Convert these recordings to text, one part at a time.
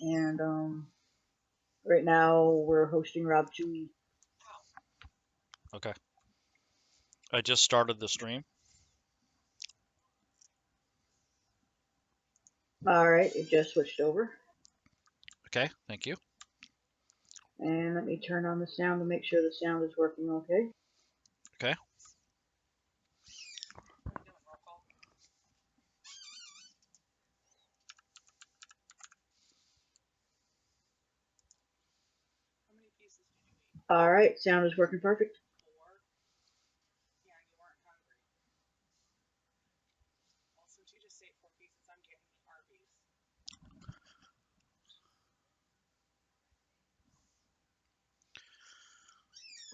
and right now we're hosting Rob Chewy. Okay. I just started the stream. All right, it just switched over, Okay, thank you. and let me turn on the sound to make sure the sound is working okay. Okay. All right, sound is working perfect.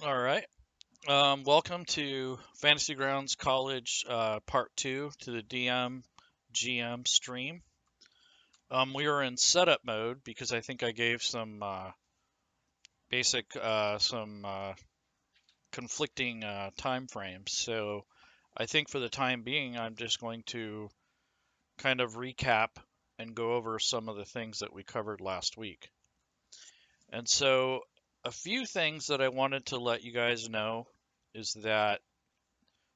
All right. Welcome to Fantasy Grounds College Part 2 to the DM GM stream. We are in setup mode because I think I gave some basic, some conflicting time frames. So I think for the time being, I'm just going to kind of recap and go over some of the things that we covered last week. And so a few things that I wanted to let you guys know is that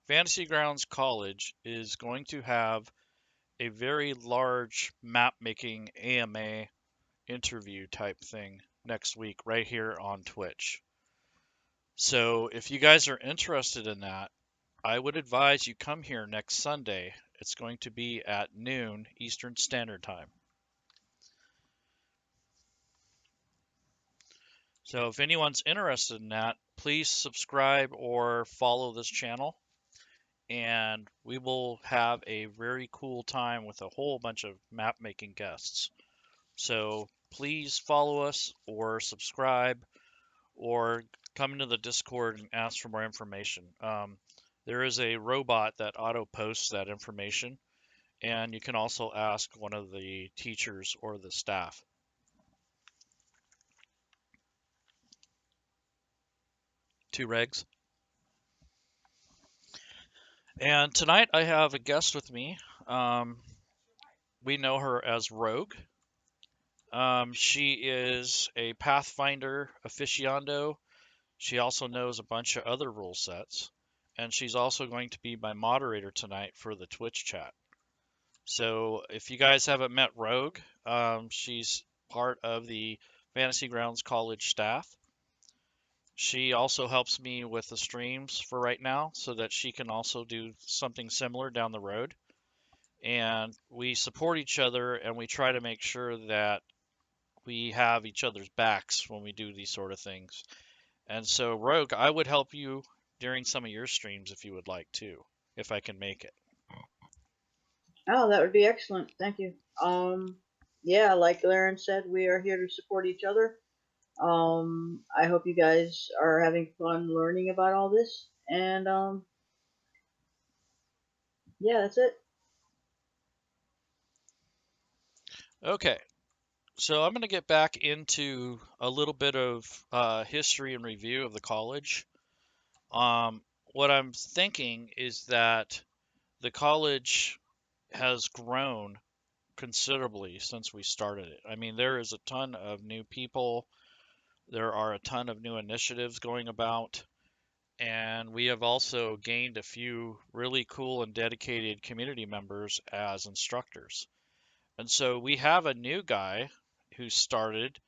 Fantasy Grounds College is going to have a very large map making AMA interview type thing next week right here on Twitch. So if you guys are interested in that, I would advise you come here next Sunday. It's going to be at noon Eastern Standard Time. So if anyone's interested in that, please subscribe or follow this channel, and we will have a very cool time with a whole bunch of map making guests. So please follow us or subscribe or come into the Discord and ask for more information. There is a robot that auto posts that information, and you can also ask one of the teachers or the staff. Two regs. And tonight I have a guest with me. We know her as Rogue. She is a Pathfinder aficionado. She also knows a bunch of other rule sets. And she's also going to be my moderator tonight for the Twitch chat. So if you guys haven't met Rogue, she's part of the Fantasy Grounds College staff. She also helps me with the streams for right now so that she can also do something similar down the road. And we support each other and we try to make sure that we have each other's backs when we do these sort of things. And so, Rogue, I would help you during some of your streams if you would like to, if I can make it. Oh, that would be excellent. Thank you. Yeah, like Laren said, we are here to support each other. I hope you guys are having fun learning about all this, and yeah, that's it. Okay, so I'm going to get back into a little bit of history and review of the college. What I'm thinking is that the college has grown considerably since we started it. I mean, there is a ton of new people, there are a ton of new initiatives going about, and we have also gained a few really cool and dedicated community members as instructors. And so we have a new guy who started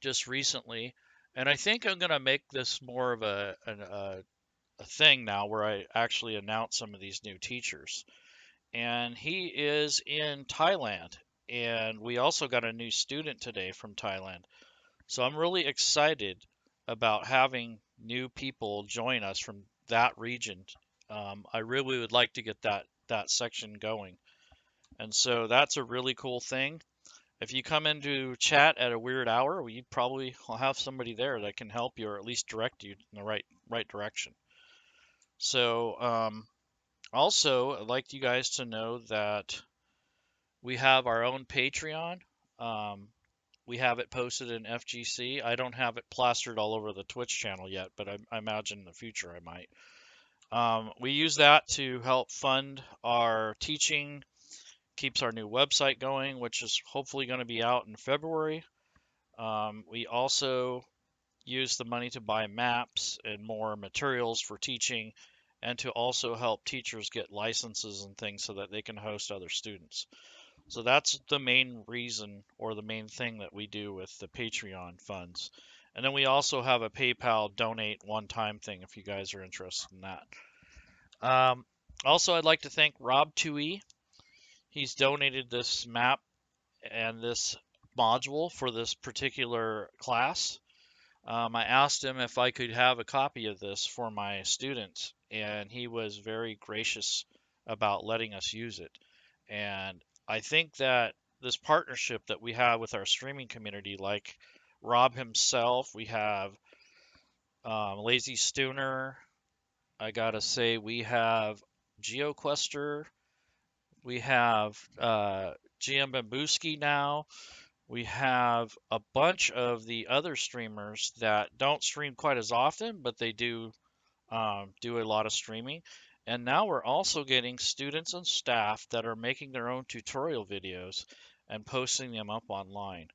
just recently, and I think I'm going to make this more of a thing now where I actually announce some of these new teachers. And he is in Thailand, and we also got a new student today from Thailand. So I'm really excited about having new people join us from that region. I really would like to get that section going, and so that's a really cool thing. If you come into chat at a weird hour, we probably will have somebody there that can help you or at least direct you in the right direction. So also, I'd like you guys to know that we have our own Patreon. Um, we have it posted in FGC. I don't have it plastered all over the Twitch channel yet, but I imagine in the future I might. We use that to help fund our teaching, keeps our new website going, which is hopefully going to be out in February. We also use the money to buy maps and more materials for teaching and to also help teachers get licenses and things so that they can host other students. So that's the main reason or the main thing that we do with the Patreon funds. And then we also have a PayPal donate one time thing if you guys are interested in that. Um, Also, I'd like to thank Rob 2E. He's donated this map and this module for this particular class. I asked him if I could have a copy of this for my students, and he was very gracious about letting us use it. And I think that this partnership that we have with our streaming community, like Rob himself, we have Lazy Stooner, I gotta say, we have GeoQuester, we have GM Bambuski now. We have a bunch of the other streamers that don't stream quite as often, but they do a lot of streaming. And now we're also getting students and staff that are making their own tutorial videos and posting them up online.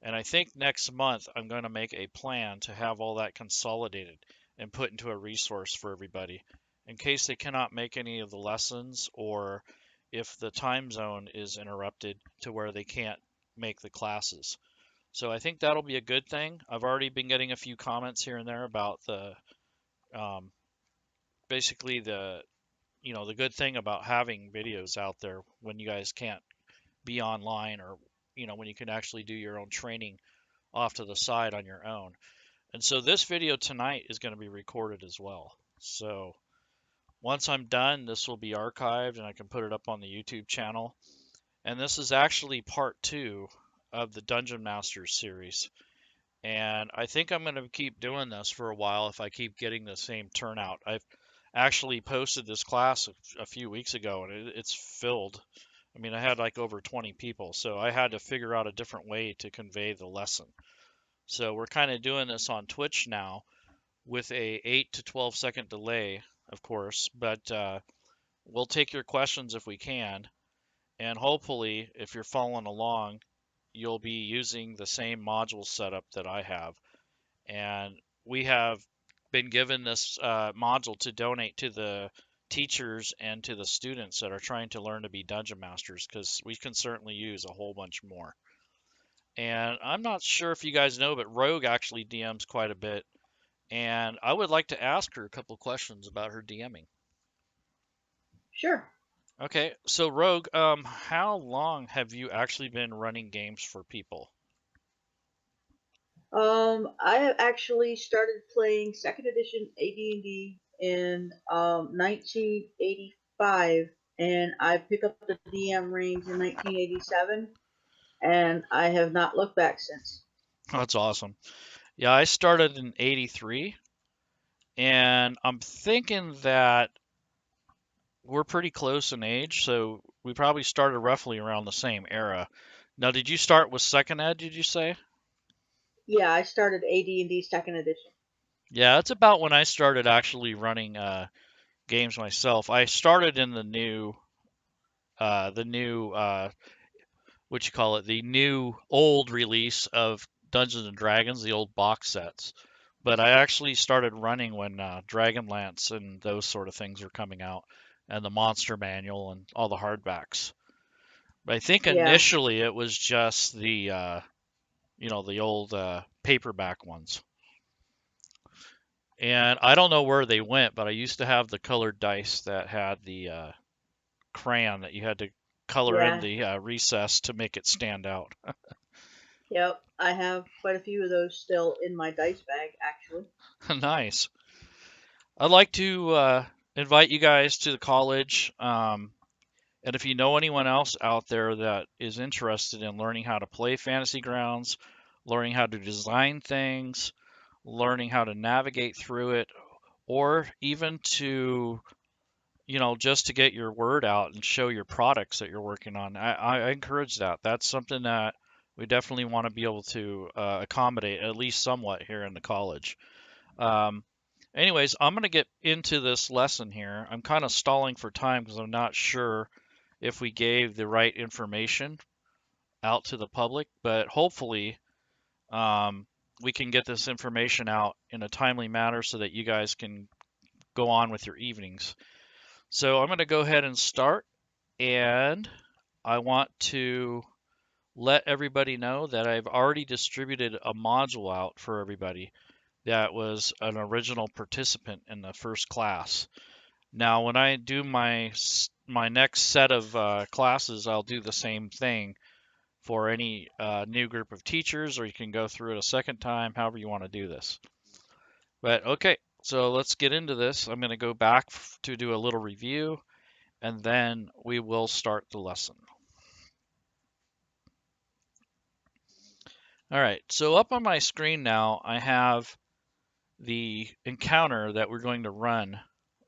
And I think next month I'm going to make a plan to have all that consolidated and put into a resource for everybody in case they cannot make any of the lessons or if the time zone is interrupted to where they can't make the classes. So I think that'll be a good thing. I've already been getting a few comments here and there about the um, basically the good thing about having videos out there when you guys can't be online or when you can actually do your own training off to the side on your own. And so this video tonight is going to be recorded as well. So once I'm done, this will be archived and I can put it up on the YouTube channel. And this is actually part 2 of the Dungeon Masters series. And I think I'm going to keep doing this for a while if I keep getting the same turnout. I've actually posted this class a few weeks ago and it's filled. I mean, I had like over 20 people, so I had to figure out a different way to convey the lesson. So we're kind of doing this on Twitch now with a 8 to 12-second delay, of course, but we'll take your questions if we can. And hopefully, if you're following along, you'll be using the same module setup that I have. And we have been given this module to donate to the teachers and to the students that are trying to learn to be dungeon masters because we can certainly use a whole bunch more. And I'm not sure if you guys know, but Rogue actually DMs quite a bit. And I would like to ask her a couple questions about her DMing. Sure. Okay, so Rogue, how long have you actually been running games for people? I have actually started playing second edition AD&D in 1985, and I picked up the DM reins in 1987, and I have not looked back since. That's awesome. Yeah, I started in '83, and I'm thinking that we're pretty close in age, so we probably started roughly around the same era. Now, did you start with second ed, did you say? Yeah, I started AD&D second edition. Yeah, it's about when I started actually running games myself. I started in the new what you call it, the new old release of Dungeons and Dragons, the old box sets. But I actually started running when Dragonlance and those sort of things were coming out, and the Monster Manual and all the hardbacks. But I think Yeah, initially it was just the old paperback ones. And I don't know where they went, but I used to have the colored dice that had the crayon that you had to color in yeah, the recess to make it stand out. yep. I have quite a few of those still in my dice bag, actually. Nice. I'd like to invite you guys to the college. And if you know anyone else out there that is interested in learning how to play Fantasy Grounds, learning how to design things, learning how to navigate through it, or even to, just to get your word out and show your products that you're working on, I encourage that. That's something that we definitely want to be able to accommodate at least somewhat here in the college. Um, Anyways, I'm going to get into this lesson here. I'm kind of stalling for time because I'm not sure if we gave the right information out to the public, but hopefully we can get this information out in a timely manner so that you guys can go on with your evenings. So I'm going to go ahead and start, and I want to let everybody know that I've already distributed a module out for everybody that was an original participant in the first class. Now, when I do my next set of classes, I'll do the same thing for any new group of teachers, or you can go through it a second time, however you want to do this. But okay, so let's get into this. I'm going to go back to do a little review, and then we will start the lesson. All right, so up on my screen now, I have the encounter that we're going to run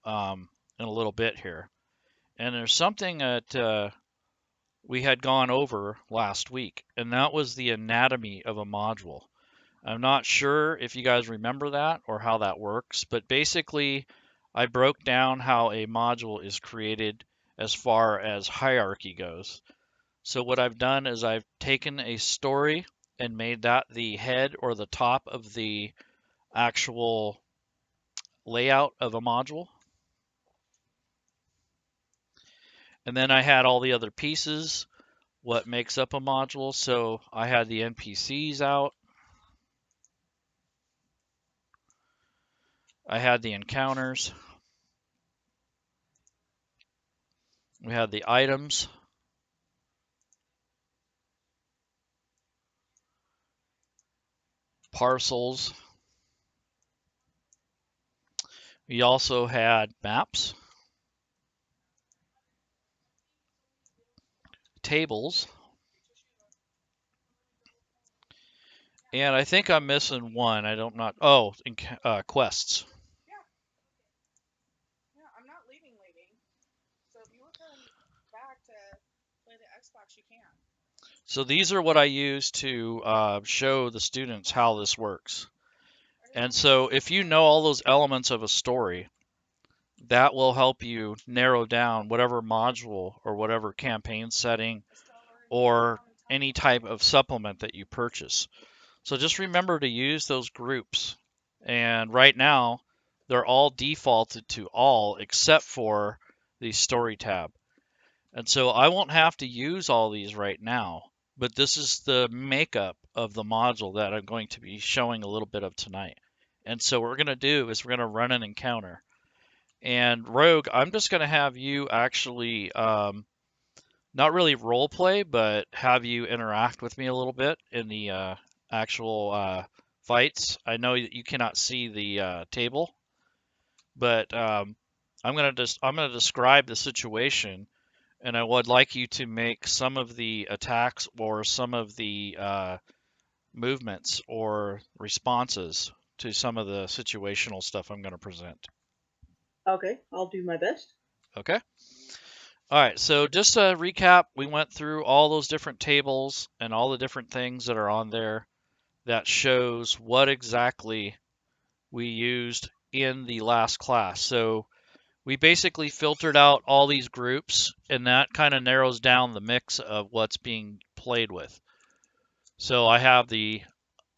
in a little bit here. And there's something that we had gone over last week, and that was the anatomy of a module. I'm not sure if you guys remember that or how that works, but basically I broke down how a module is created as far as hierarchy goes. So what I've done is I've taken a story and made that the head or the top of the actual layout of a module. And then I had all the other pieces, what makes up a module. So I had the NPCs out. I had the encounters. We had the items. Parcels. We also had maps. Tables. And I think I'm missing one. I don't not. Oh, quests. Yeah, I'm not leaving. So if you want to come back to play the Xbox, you can. So these are what I use to show the students how this works. And so if you know all those elements of a story, that will help you narrow down whatever module or whatever campaign setting or any type of supplement that you purchase. So just remember to use those groups. And right now, they're all defaulted to all except for the story tab. And so I won't have to use all these right now, but this is the makeup of the module that I'm going to be showing a little bit of tonight. And so what we're going to do is we're going to run an encounter. And Rogue, I'm just going to have you actually not really role play, but have you interact with me a little bit in the actual fights. I know that you cannot see the table, but I'm gonna describe the situation, and I would like you to make some of the attacks or some of the movements or responses to some of the situational stuff I'm going to present. Okay, I'll do my best. Okay. All right, so just to recap, we went through all those different tables and all the different things that are on there that shows what exactly we used in the last class. So we basically filtered out all these groups, and that kind of narrows down the mix of what's being played with. So I have the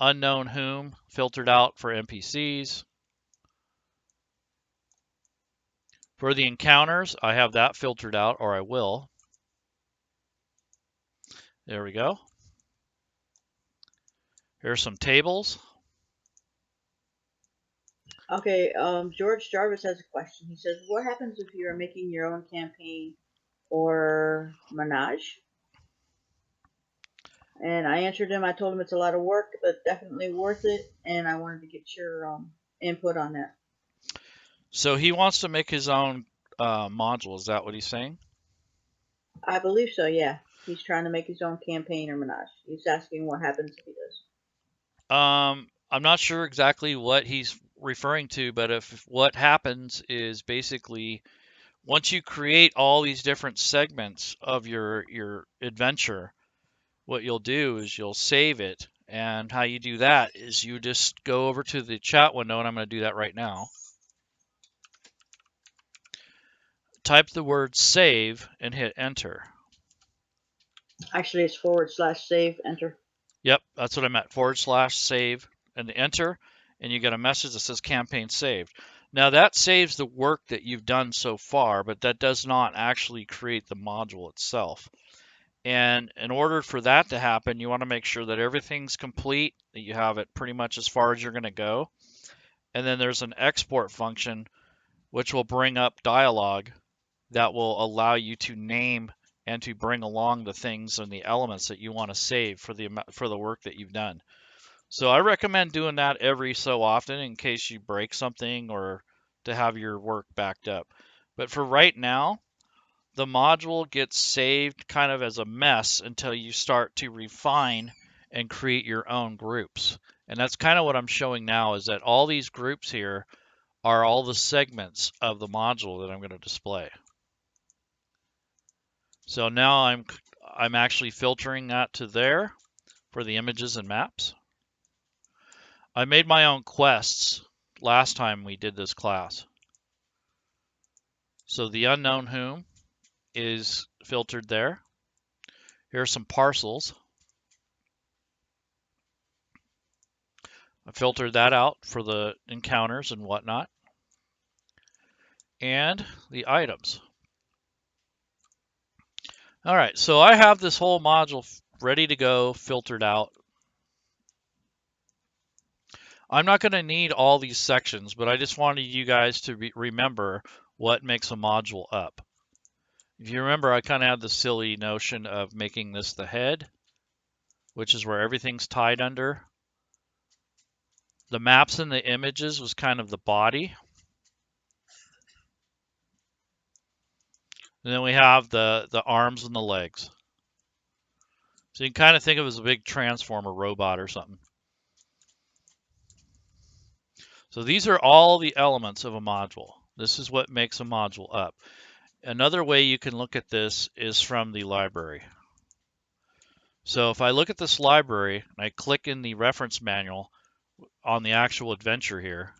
unknown whom filtered out for NPCs. For the encounters, I have that filtered out, or I will. There we go. Here's some tables. Okay, George Jarvis has a question. He says, what happens if you're making your own campaign or menage? And I answered him. I told him it's a lot of work, but definitely worth it. And I wanted to get your input on that. So he wants to make his own module. Is that what he's saying? I believe so, yeah. He's trying to make his own campaign or menage. He's asking what happens if he does. I'm not sure exactly what he's referring to, but if what happens is basically once you create all these different segments of your adventure, what you'll do is you'll save it. And how you do that is you just go over to the chat window, and I'm going to do that right now. Type the word save and hit enter. Actually, it's /save, enter. Yep, that's what I meant. /save and enter, and you get a message that says campaign saved. Now that saves the work that you've done so far, but that does not actually create the module itself. And in order for that to happen, you want to make sure that everything's complete, that you have it pretty much as far as you're going to go. And then there's an export function which will bring up dialogue that will allow you to name and to bring along the things and the elements that you want to save for the work that you've done. So I recommend doing that every so often in case you break something or to have your work backed up. But for right now, the module gets saved kind of as a mess until you start to refine and create your own groups. And that's kind of what I'm showing now, is that all these groups here are all the segments of the module that I'm going to display. So now I'm actually filtering that to there for the images and maps. I made my own quests last time we did this class. So the unknown whom is filtered there. Here are some parcels. I filtered that out for the encounters and whatnot. And the items. All right, so I have this whole module ready to go, filtered out. I'm not going to need all these sections, but I just wanted you guys to remember what makes a module up. If you remember, I kind of had the silly notion of making this the head, which is where everything's tied under. The maps and the images was kind of the body. And then we have the arms and the legs. So you can kind of think of it as a big transformer robot or something. So these are all the elements of a module. This is what makes a module up. Another way you can look at this is from the library. So if I look at this library and I click in the reference manual on the actual adventure here,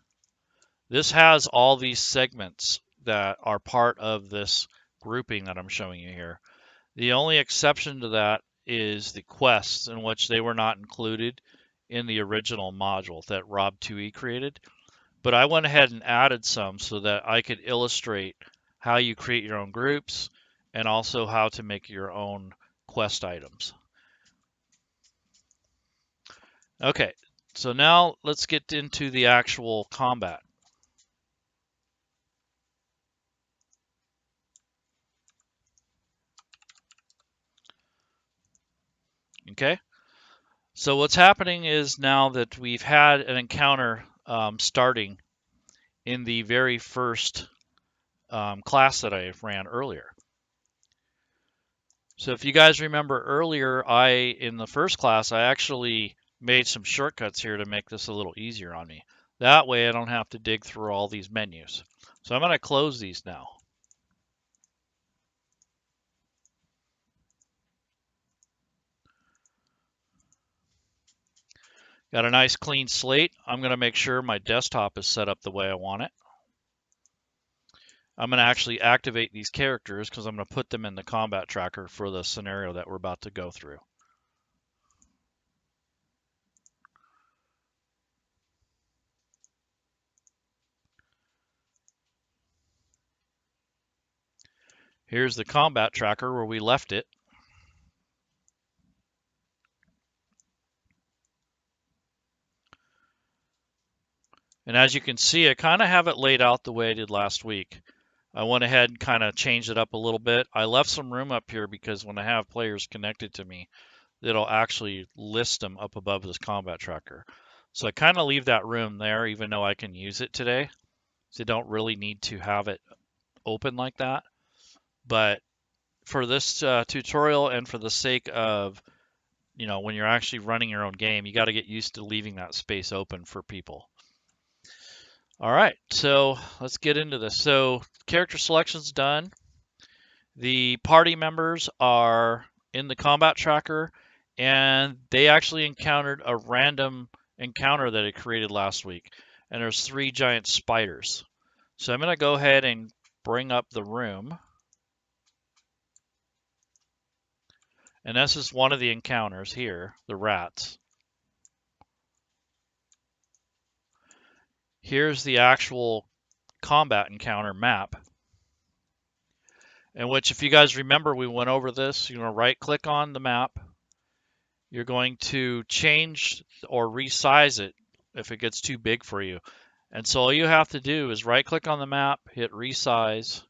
this has all these segments that are part of this grouping that I'm showing you here. The only exception to that is the quests, in which they were not included in the original module that Rob2e created. But I went ahead and added some so that I could illustrate how you create your own groups and also how to make your own quest items. Okay, so now let's get into the actual combat. Okay, so what's happening is now that we've had an encounter starting in the very first class that I ran earlier. So if you guys remember earlier, in the first class, I actually made some shortcuts here to make this a little easier on me. That way I don't have to dig through all these menus. So I'm going to close these now. Got a nice clean slate. I'm going to make sure my desktop is set up the way I want it. I'm going to actually activate these characters because I'm going to put them in the combat tracker for the scenario that we're about to go through. Here's the combat tracker where we left it. And as you can see, I kind of have it laid out the way I did last week. I went ahead and kind of changed it up a little bit. I left some room up here because when I have players connected to me, it'll actually list them up above this combat tracker. So I kind of leave that room there, even though I can use it today. So I don't really need to have it open like that. But for this tutorial and for the sake of, when you're actually running your own game, you got to get used to leaving that space open for people. All right, so let's get into this. So character selection's done. The party members are in the combat tracker, and they actually encountered a random encounter that I created last week. And there's 3 giant spiders. So I'm going to go ahead and bring up the room. And this is one of the encounters here, the rats. Here's the actual combat encounter map, in which, if you guys remember, we went over this. You're going to right click on the map. You're going to change or resize it if it gets too big for you. And so all you have to do is right click on the map, hit resize.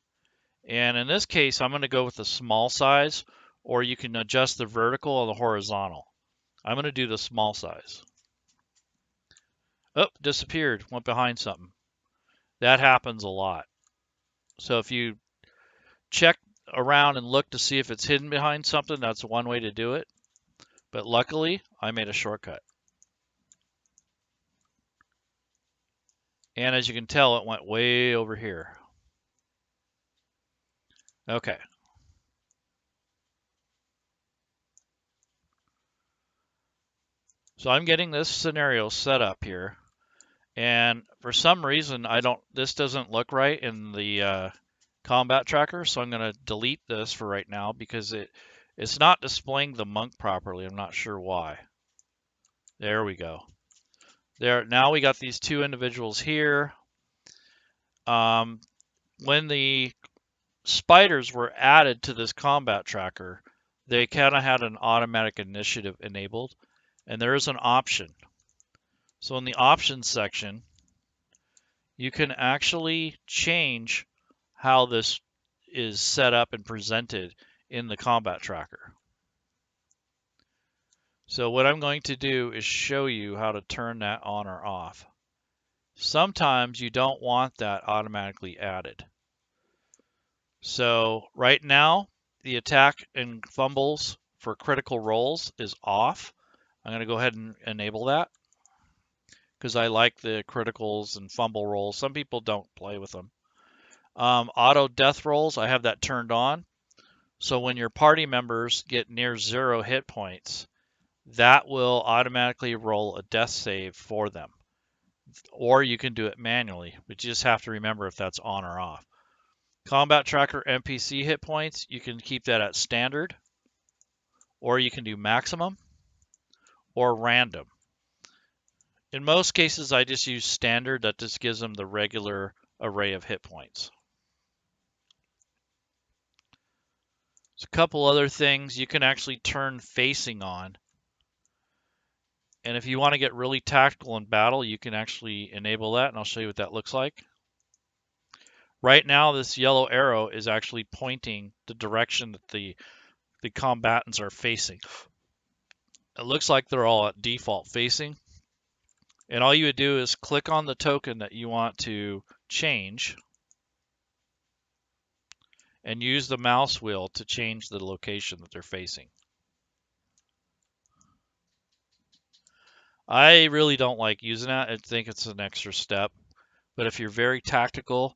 And in this case, I'm going to go with the small size, or you can adjust the vertical or the horizontal. I'm going to do the small size. Oh, disappeared, went behind something. That happens a lot. So if you check around and look to see if it's hidden behind something, that's one way to do it. But luckily, I made a shortcut. And as you can tell, it went way over here. Okay. So I'm getting this scenario set up here. And for some reason, this doesn't look right in the combat tracker. So I'm going to delete this for right now because it's not displaying the monk properly. I'm not sure why. There we go. There, now we got these two individuals here. When the spiders were added to this combat tracker, they kind of had an automatic initiative enabled, and there is an option. So in the options section, you can actually change how this is set up and presented in the combat tracker. So what I'm going to do is show you how to turn that on or off. Sometimes you don't want that automatically added. So right now, the attack and fumbles for critical rolls is off. I'm going to go ahead and enable that because I like the criticals and fumble rolls. Some people don't play with them. Auto death rolls, I have that turned on. So when your party members get near 0 hit points, that will automatically roll a death save for them. Or you can do it manually, but you just have to remember if that's on or off. Combat tracker NPC hit points, you can keep that at standard, or you can do maximum, or random. In most cases, I just use standard. That just gives them the regular array of hit points. There's a couple other things. You can actually turn facing on. And if you want to get really tactical in battle, you can actually enable that, and I'll show you what that looks like. Right now, this yellow arrow is actually pointing the direction that the combatants are facing. It looks like they're all at default facing. And all you would do is click on the token that you want to change and use the mouse wheel to change the location that they're facing. I really don't like using that. I think it's an extra step. But if you're very tactical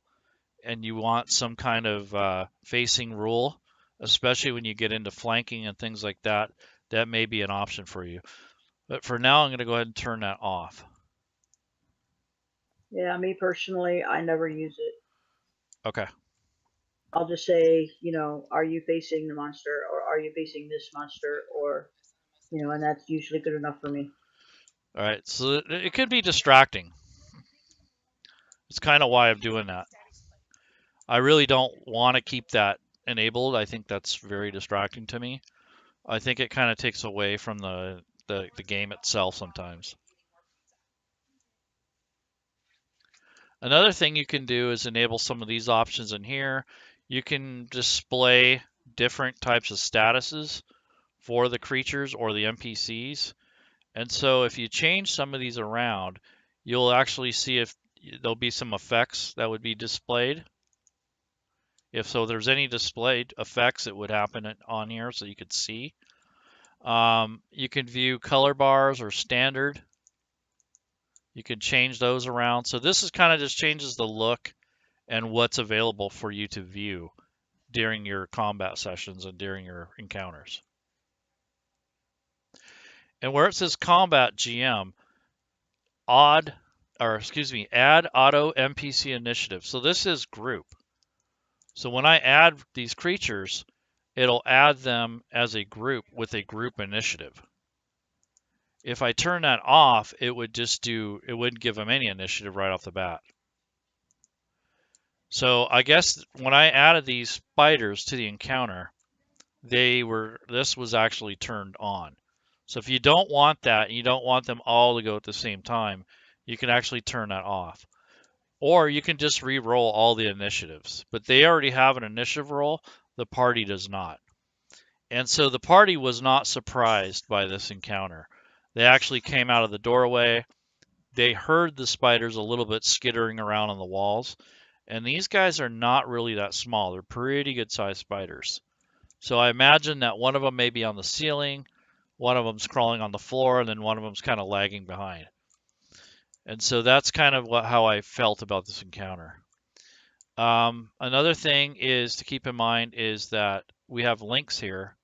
and you want some kind of facing rule, especially when you get into flanking and things like that, that may be an option for you. But for now, I'm going to go ahead and turn that off. Yeah, me personally, I never use it. Okay. I'll just say, are you facing the monster, or are you facing this monster, or, and that's usually good enough for me. All right. So it could be distracting. It's kind of why I'm doing that. I really don't want to keep that enabled. I think that's very distracting to me. I think it kind of takes away from the game itself sometimes. Another thing you can do is enable some of these options in here. You can display different types of statuses for the creatures or the NPCs. And so if you change some of these around, you'll actually see if there'll be some effects that would be displayed. If there's any displayed effects, it would happen on here so you could see. You can view color bars or standard. You can change those around. So this is kind of just changes the look and what's available for you to view during your combat sessions and during your encounters. And where it says Combat GM, add Auto NPC Initiative. So this is group. So when I add these creatures, it'll add them as a group with a group initiative. If I turn that off, it wouldn't give them any initiative right off the bat. So I guess when I added these spiders to the encounter, this was actually turned on. So if you don't want that, and you don't want them all to go at the same time, you can actually turn that off. Or you can just re-roll all the initiatives. But they already have an initiative roll, the party does not. And so the party was not surprised by this encounter. They actually came out of the doorway. They heard the spiders a little bit skittering around on the walls. And these guys are not really that small. They're pretty good sized spiders. So I imagine that one of them may be on the ceiling, one of them's crawling on the floor, and then one of them's kind of lagging behind. And so that's kind of how I felt about this encounter. Another thing is to keep in mind is that we have links here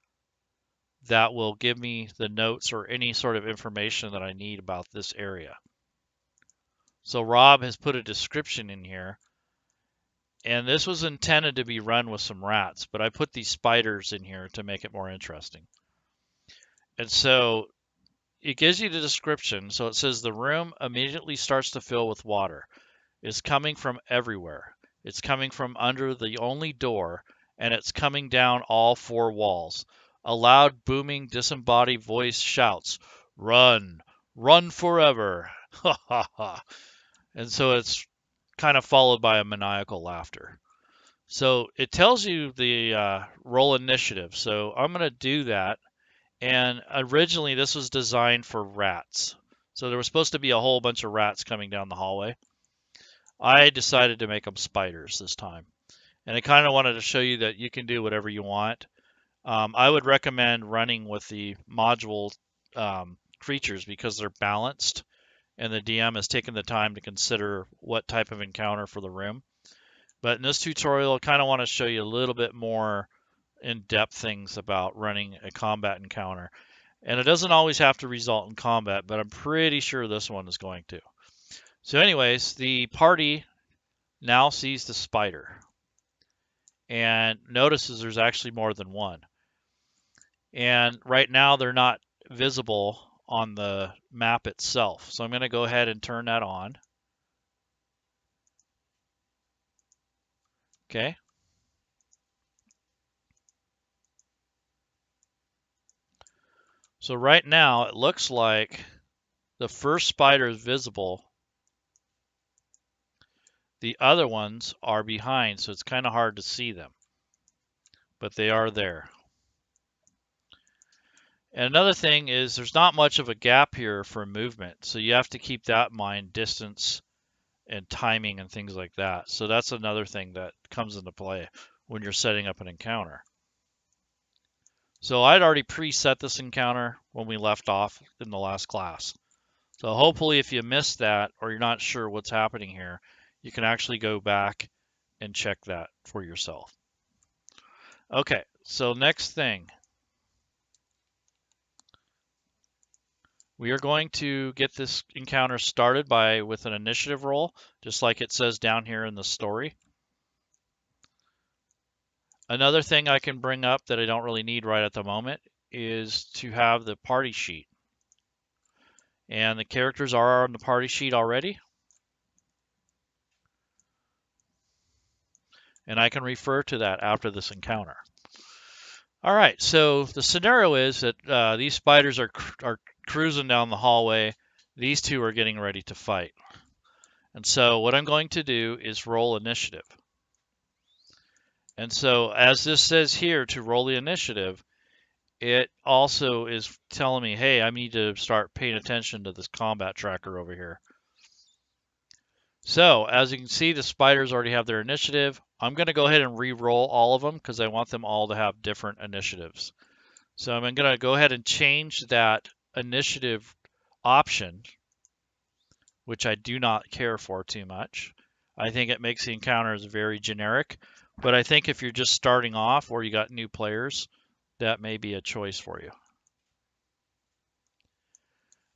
that will give me the notes or any sort of information that I need about this area. So Rob has put a description in here, and this was intended to be run with some rats, but I put these spiders in here to make it more interesting. And so it gives you the description. So it says the room immediately starts to fill with water. It's coming from everywhere. It's coming from under the only door, and it's coming down all four walls. A loud, booming, disembodied voice shouts, "Run! Run forever!" Ha ha ha. And so it's kind of followed by a maniacal laughter. So it tells you the roll initiative. So I'm going to do that. And originally this was designed for rats. So there was supposed to be a whole bunch of rats coming down the hallway. I decided to make them spiders this time. And I kind of wanted to show you that you can do whatever you want. I would recommend running with the module creatures because they're balanced and the DM has taken the time to consider what type of encounter for the room. But in this tutorial, I kind of want to show you a little bit more in-depth things about running a combat encounter. And it doesn't always have to result in combat, but I'm pretty sure this one is going to. So anyways, the party now sees the spider and notices there's actually more than one. And right now they're not visible on the map itself. So I'm going to go ahead and turn that on. Okay. So right now it looks like the first spider is visible. The other ones are behind, so it's kind of hard to see them. But they are there. And another thing is there's not much of a gap here for movement, so you have to keep that in mind, distance and timing and things like that. So that's another thing that comes into play when you're setting up an encounter. So I'd already preset this encounter when we left off in the last class. So hopefully if you missed that or you're not sure what's happening here, you can actually go back and check that for yourself. Okay, so next thing. We are going to get this encounter started with an initiative roll, just like it says down here in the story. Another thing I can bring up that I don't really need right at the moment is to have the party sheet. And the characters are on the party sheet already. And I can refer to that after this encounter. All right, so the scenario is that these spiders are cruising down the hallway. These two are getting ready to fight. And so what I'm going to do is roll initiative. And so as this says here to roll the initiative, it also is telling me, hey, I need to start paying attention to this combat tracker over here. So as you can see, the spiders already have their initiative. I'm going to go ahead and re-roll all of them because I want them all to have different initiatives. So I'm going to go ahead and change that initiative option, which I do not care for too much. I think it makes the encounters very generic, but I think if you're just starting off or you got new players, that may be a choice for you.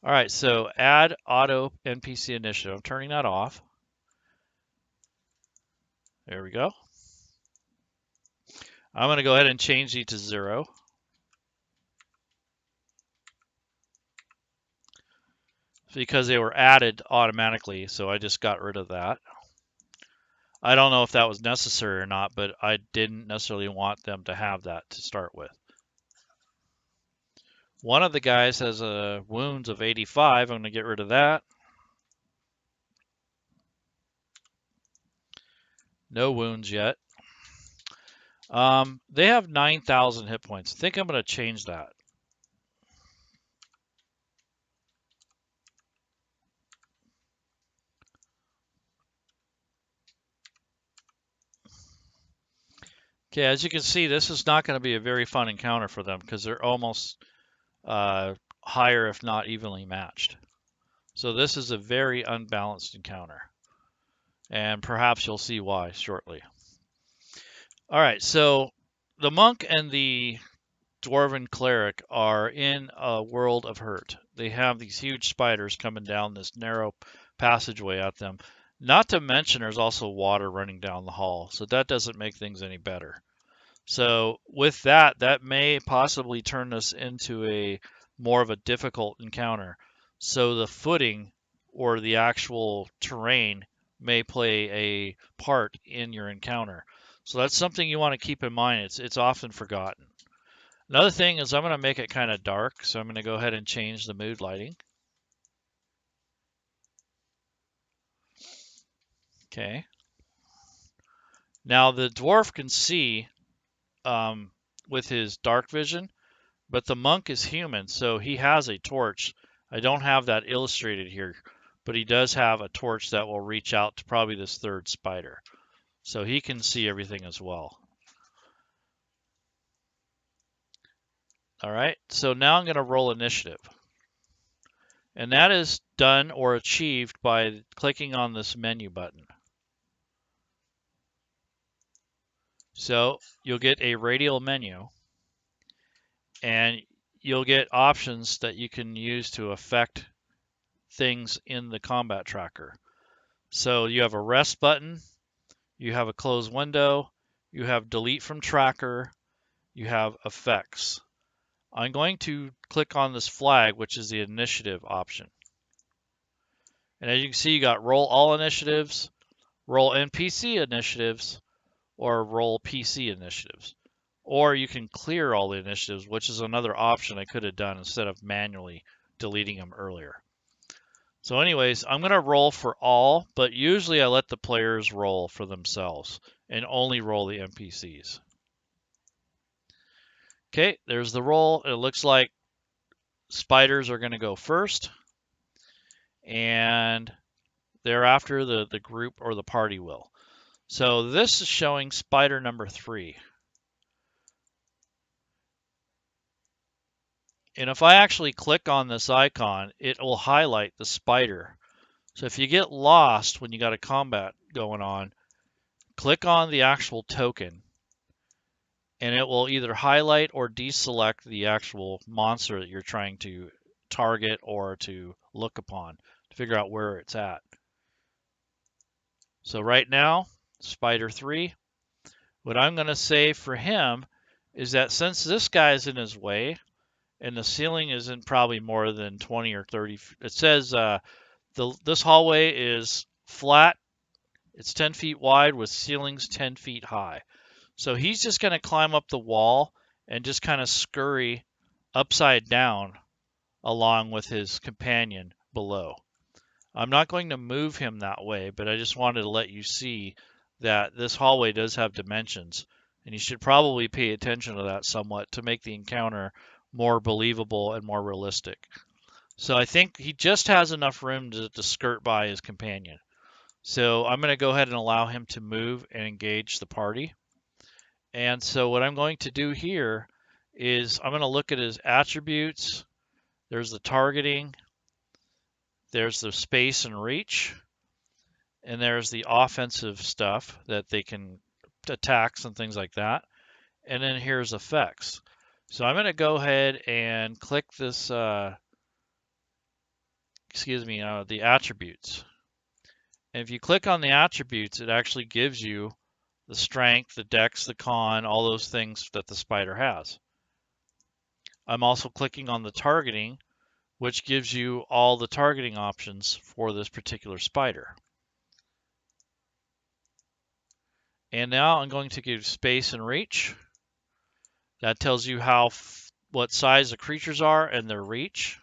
All right, so add auto NPC initiative. I'm turning that off. There we go. I'm going to go ahead and change these to 0. Because they were added automatically, so I just got rid of that. I don't know if that was necessary or not, but I didn't necessarily want them to have that to start with. One of the guys has a wounds of 85. I'm going to get rid of that. No wounds yet. They have 9,000 hit points. I think I'm going to change that. Okay, as you can see, this is not going to be a very fun encounter for them because they're almost higher, if not evenly matched. So this is a very unbalanced encounter. And perhaps you'll see why shortly. All right, so the monk and the dwarven cleric are in a world of hurt. They have these huge spiders coming down this narrow passageway at them. Not to mention there's also water running down the hall, so that doesn't make things any better. So with that, that may possibly turn us into a more of a difficult encounter. So the footing or the actual terrain may play a part in your encounter. So that's something you want to keep in mind. It's often forgotten. Another thing is I'm going to make it kind of dark, so I'm going to go ahead and change the mood lighting. Okay. Now the dwarf can see with his dark vision, but the monk is human, so he has a torch. I don't have that illustrated here, but he does have a torch that will reach out to probably this third spider. So he can see everything as well. All right, so now I'm going to roll initiative. And that is done or achieved by clicking on this menu button. So you'll get a radial menu, and you'll get options that you can use to affect things in the combat tracker. So you have a rest button, you have a close window, you have delete from tracker, you have effects. I'm going to click on this flag, which is the initiative option. And as you can see, you got roll all initiatives, roll NPC initiatives, or roll PC initiatives. Or you can clear all the initiatives, which is another option I could have done instead of manually deleting them earlier. So anyways, I'm going to roll for all, but usually I let the players roll for themselves and only roll the NPCs. Okay, there's the roll. It looks like spiders are going to go first, and thereafter the group or the party will. So this is showing spider number 3. And if I actually click on this icon, it will highlight the spider. So if you get lost when you got a combat going on, click on the actual token, and it will either highlight or deselect the actual monster that you're trying to target or to look upon to figure out where it's at. So right now, Spider 3, what I'm going to say for him is that since this guy's in his way, and the ceiling isn't probably more than 20 or 30, it says this hallway is flat, it's 10 feet wide with ceilings 10 feet high. So he's just going to climb up the wall and just kind of scurry upside down along with his companion below. I'm not going to move him that way, but I just wanted to let you see that this hallway does have dimensions, and you should probably pay attention to that somewhat to make the encounter more believable and more realistic. So I think he just has enough room to skirt by his companion. So I'm going to go ahead and allow him to move and engage the party. And so what I'm going to do here is I'm going to look at his attributes. There's the targeting, there's the space and reach, and there's the offensive stuff that they can attacks and things like that. And then here's effects. So I'm going to go ahead and click this, the attributes. And if you click on the attributes, it actually gives you the strength, the dex, the con, all those things that the spider has. I'm also clicking on the targeting, which gives you all the targeting options for this particular spider. And now I'm going to give space and reach. That tells you what size the creatures are and their reach.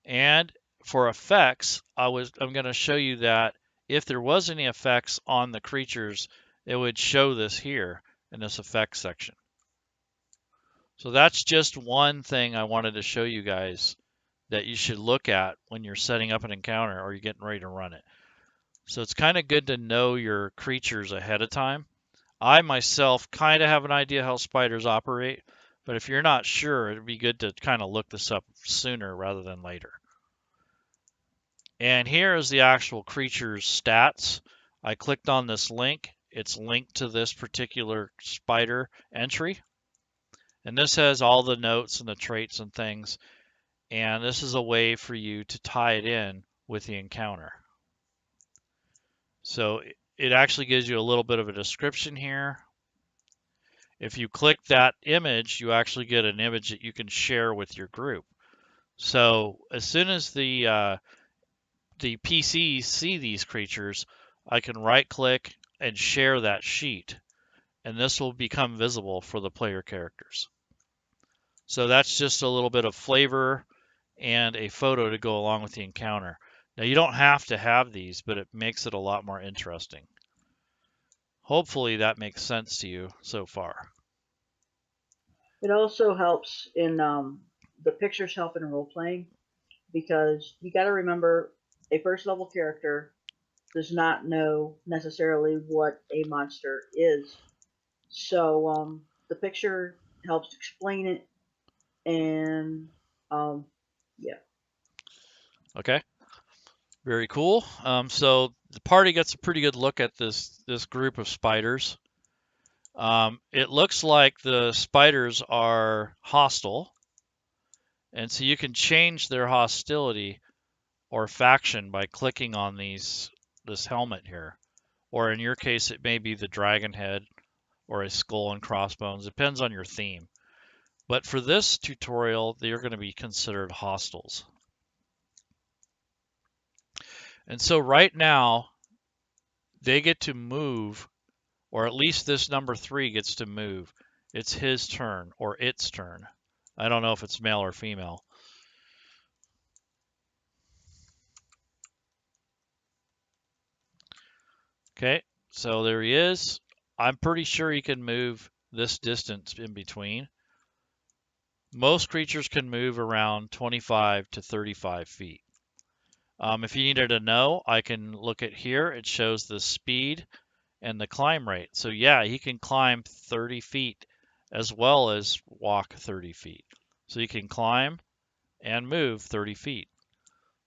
And for effects, I'm going to show you that if there was any effects on the creatures, it would show this here in this effects section. So that's just one thing I wanted to show you guys that you should look at when you're setting up an encounter or you're getting ready to run it. So it's kind of good to know your creatures ahead of time. I myself kind of have an idea how spiders operate, but if you're not sure, it'd be good to kind of look this up sooner rather than later. And here is the actual creature's stats. I clicked on this link. It's linked to this particular spider entry. And this has all the notes and the traits and things. And this is a way for you to tie it in with the encounter. So it actually gives you a little bit of a description here. If you click that image, you actually get an image that you can share with your group. So as soon as the PCs see these creatures, I can right click and share that sheet, and this will become visible for the player characters. So that's just a little bit of flavor and a photo to go along with the encounter. Now you don't have to have these, but it makes it a lot more interesting. Hopefully that makes sense to you so far. It also helps in the pictures help in role playing, because you got to remember a first level character does not know necessarily what a monster is. So the picture helps explain it, and yeah. Okay, very cool. So the party gets a pretty good look at this group of spiders. It looks like the spiders are hostile, and so you can change their hostility or faction by clicking on this helmet here. Or in your case, it may be the dragon head or a skull and crossbones. Depends on your theme. But for this tutorial, they're going to be considered hostiles. And so right now, they get to move, or at least this number 3 gets to move. It's his turn or its turn. I don't know if it's male or female. Okay, so there he is. I'm pretty sure he can move this distance in between. Most creatures can move around 25 to 35 feet. If you needed to know, I can look at here. It shows the speed and the climb rate. So yeah, he can climb 30 feet as well as walk 30 feet. So you can climb and move 30 feet.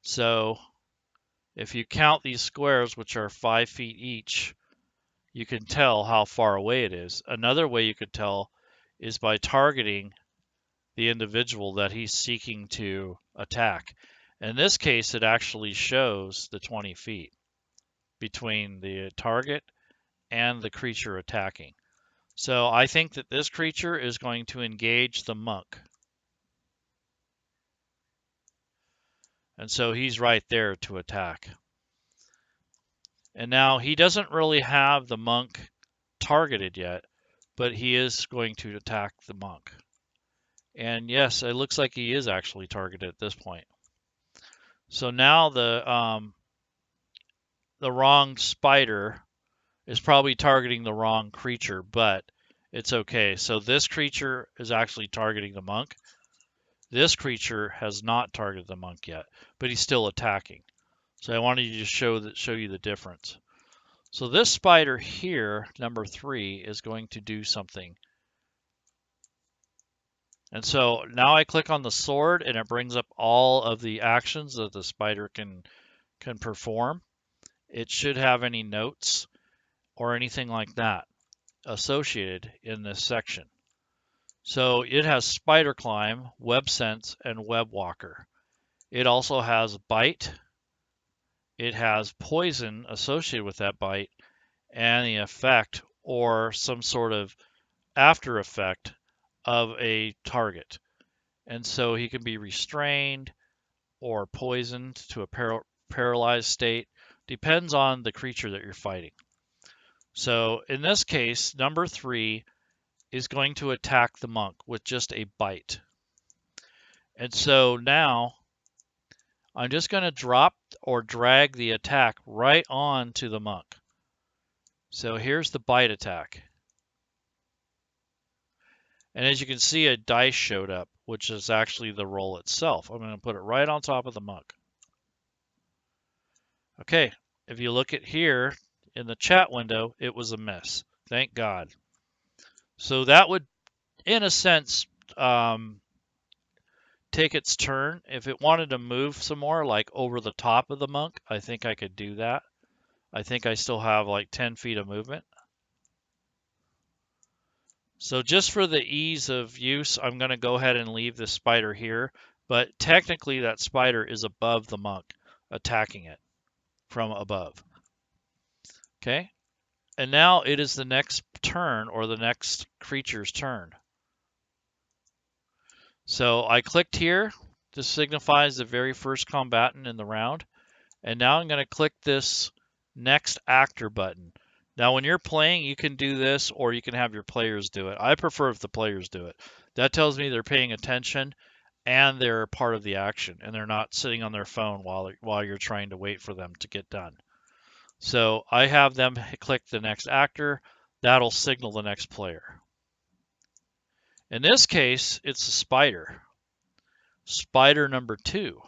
So if you count these squares, which are 5 feet each, you can tell how far away it is. Another way you could tell is by targeting the individual that he's seeking to attack. In this case, it actually shows the 20 feet between the target and the creature attacking. So I think that this creature is going to engage the monk. And so he's right there to attack. And now he doesn't really have the monk targeted yet, but he is going to attack the monk. And yes, it looks like he is actually targeted at this point. So now the wrong spider is probably targeting the wrong creature, but it's okay. So this creature is actually targeting the monk. This creature has not targeted the monk yet, but he's still attacking. So I wanted to just show you the difference. So this spider here, number 3, is going to do something. And so now I click on the sword and it brings up all of the actions that the spider can perform. It should have any notes or anything like that associated in this section. So it has spider climb, web sense, and web walker. It also has bite. It has poison associated with that bite, and the effect or some sort of after effect of a target. And so he can be restrained or poisoned to a paralyzed state. Depends on the creature that you're fighting. So in this case, number 3 is going to attack the monk with just a bite. And so now I'm just going to drop or drag the attack right on to the monk. So here's the bite attack. And as you can see, a dice showed up, which is actually the roll itself. I'm going to put it right on top of the monk. Okay, if you look at here in the chat window, it was a miss. Thank God. So that would, in a sense, take its turn. If it wanted to move some more, like over the top of the monk, I think I could do that. I think I still have like 10 feet of movement. So just for the ease of use, I'm going to go ahead and leave the spider here. But technically, that spider is above the monk, attacking it from above. Okay? And now it is the next turn, or the next creature's turn. So I clicked here. This signifies the very first combatant in the round. And now I'm going to click this next actor button. Now when you're playing, you can do this, or you can have your players do it. I prefer if the players do it. That tells me they're paying attention and they're part of the action, and they're not sitting on their phone while you're trying to wait for them to get done. So I have them click the next actor. That'll signal the next player. In this case, it's a spider. Spider number 2.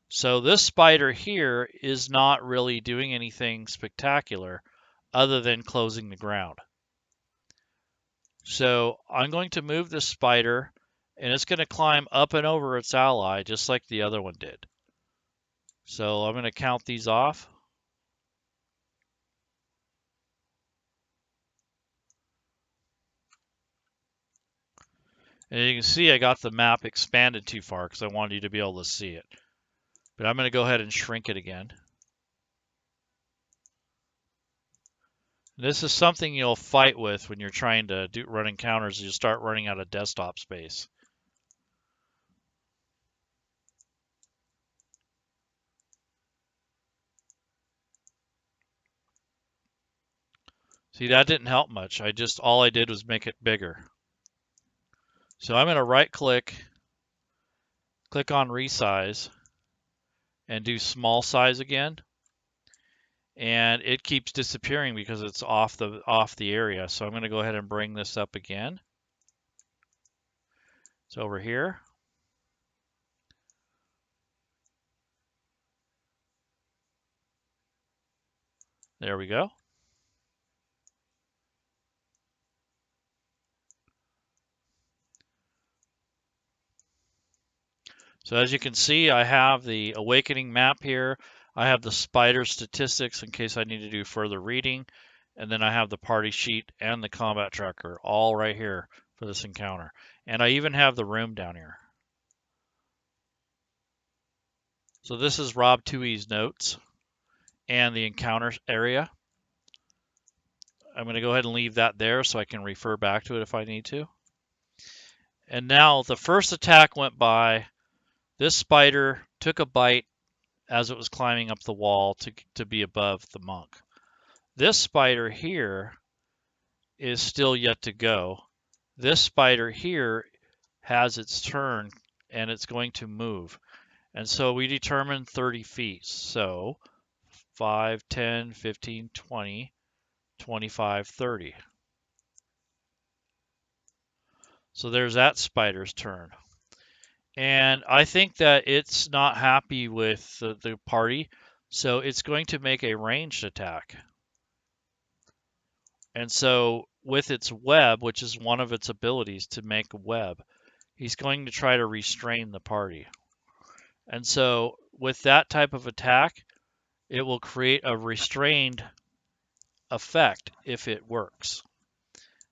So this spider here is not really doing anything spectacular other than closing the ground. So I'm going to move this spider, and it's going to climb up and over its ally just like the other one did. So I'm going to count these off. And you can see I got the map expanded too far because I wanted you to be able to see it. But I'm going to go ahead and shrink it again. This is something you'll fight with when you're trying to run encounters. You start running out of desktop space. See, that didn't help much. All I did was make it bigger. So I'm going to right click on resize, and do small size again. And it keeps disappearing because it's off the area. So I'm going to go ahead and bring this up again. It's over here. There we go. So as you can see, I have the awakening map here. I have the spider statistics in case I need to do further reading. And then I have the party sheet and the combat tracker all right here for this encounter. And I even have the room down here. So this is Rob 2E's notes and the encounter area. I'm going to go ahead and leave that there so I can refer back to it if I need to. And now the first attack went by. This spider took a bite as it was climbing up the wall to be above the monk. This spider here is still yet to go. This spider here has its turn and it's going to move. And so we determined 30 feet. So 5, 10, 15, 20, 25, 30. So there's that spider's turn. And I think that it's not happy with the party, so it's going to make a ranged attack. And so with its web, which is one of its abilities to make a web, he's going to try to restrain the party. And so with that type of attack, it will create a restrained effect if it works.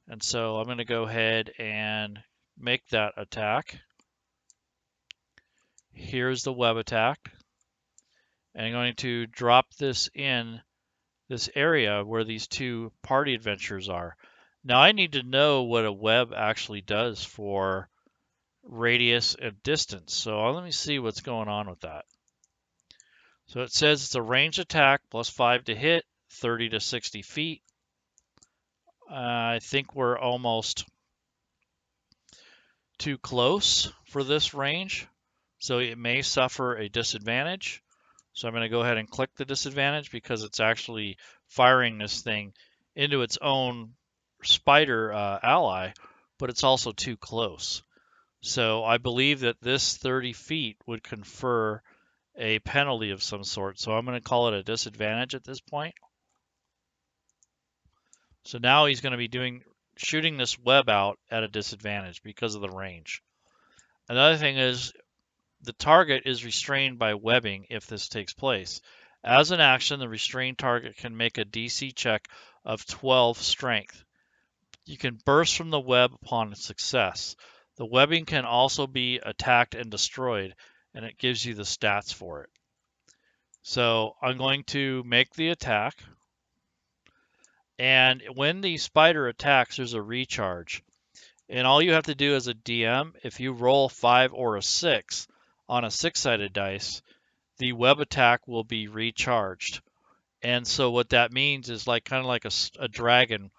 And so I'm going to go ahead and make that attack. Here's the web attack. And I'm going to drop this in this area where these two party adventurers are. Now I need to know what a web actually does for radius and distance. So let me see what's going on with that. So it says it's a ranged attack plus 5 to hit, 30 to 60 feet. I think we're almost too close for this range, so it may suffer a disadvantage. So I'm going to go ahead and click the disadvantage because it's actually firing this thing into its own spider ally, but it's also too close. So I believe that this 30 feet would confer a penalty of some sort. So I'm going to call it a disadvantage at this point. So now he's going to be shooting this web out at a disadvantage because of the range. Another thing is the target is restrained by webbing if this takes place. As an action, the restrained target can make a DC check of 12 strength. You can burst from the web upon success. The webbing can also be attacked and destroyed, and it gives you the stats for it. So I'm going to make the attack. And when the spider attacks, there's a recharge. And all you have to do as a DM, if you roll 5 or a 6 on a 6-sided dice, the web attack will be recharged. And so what that means is kind of like a dragon,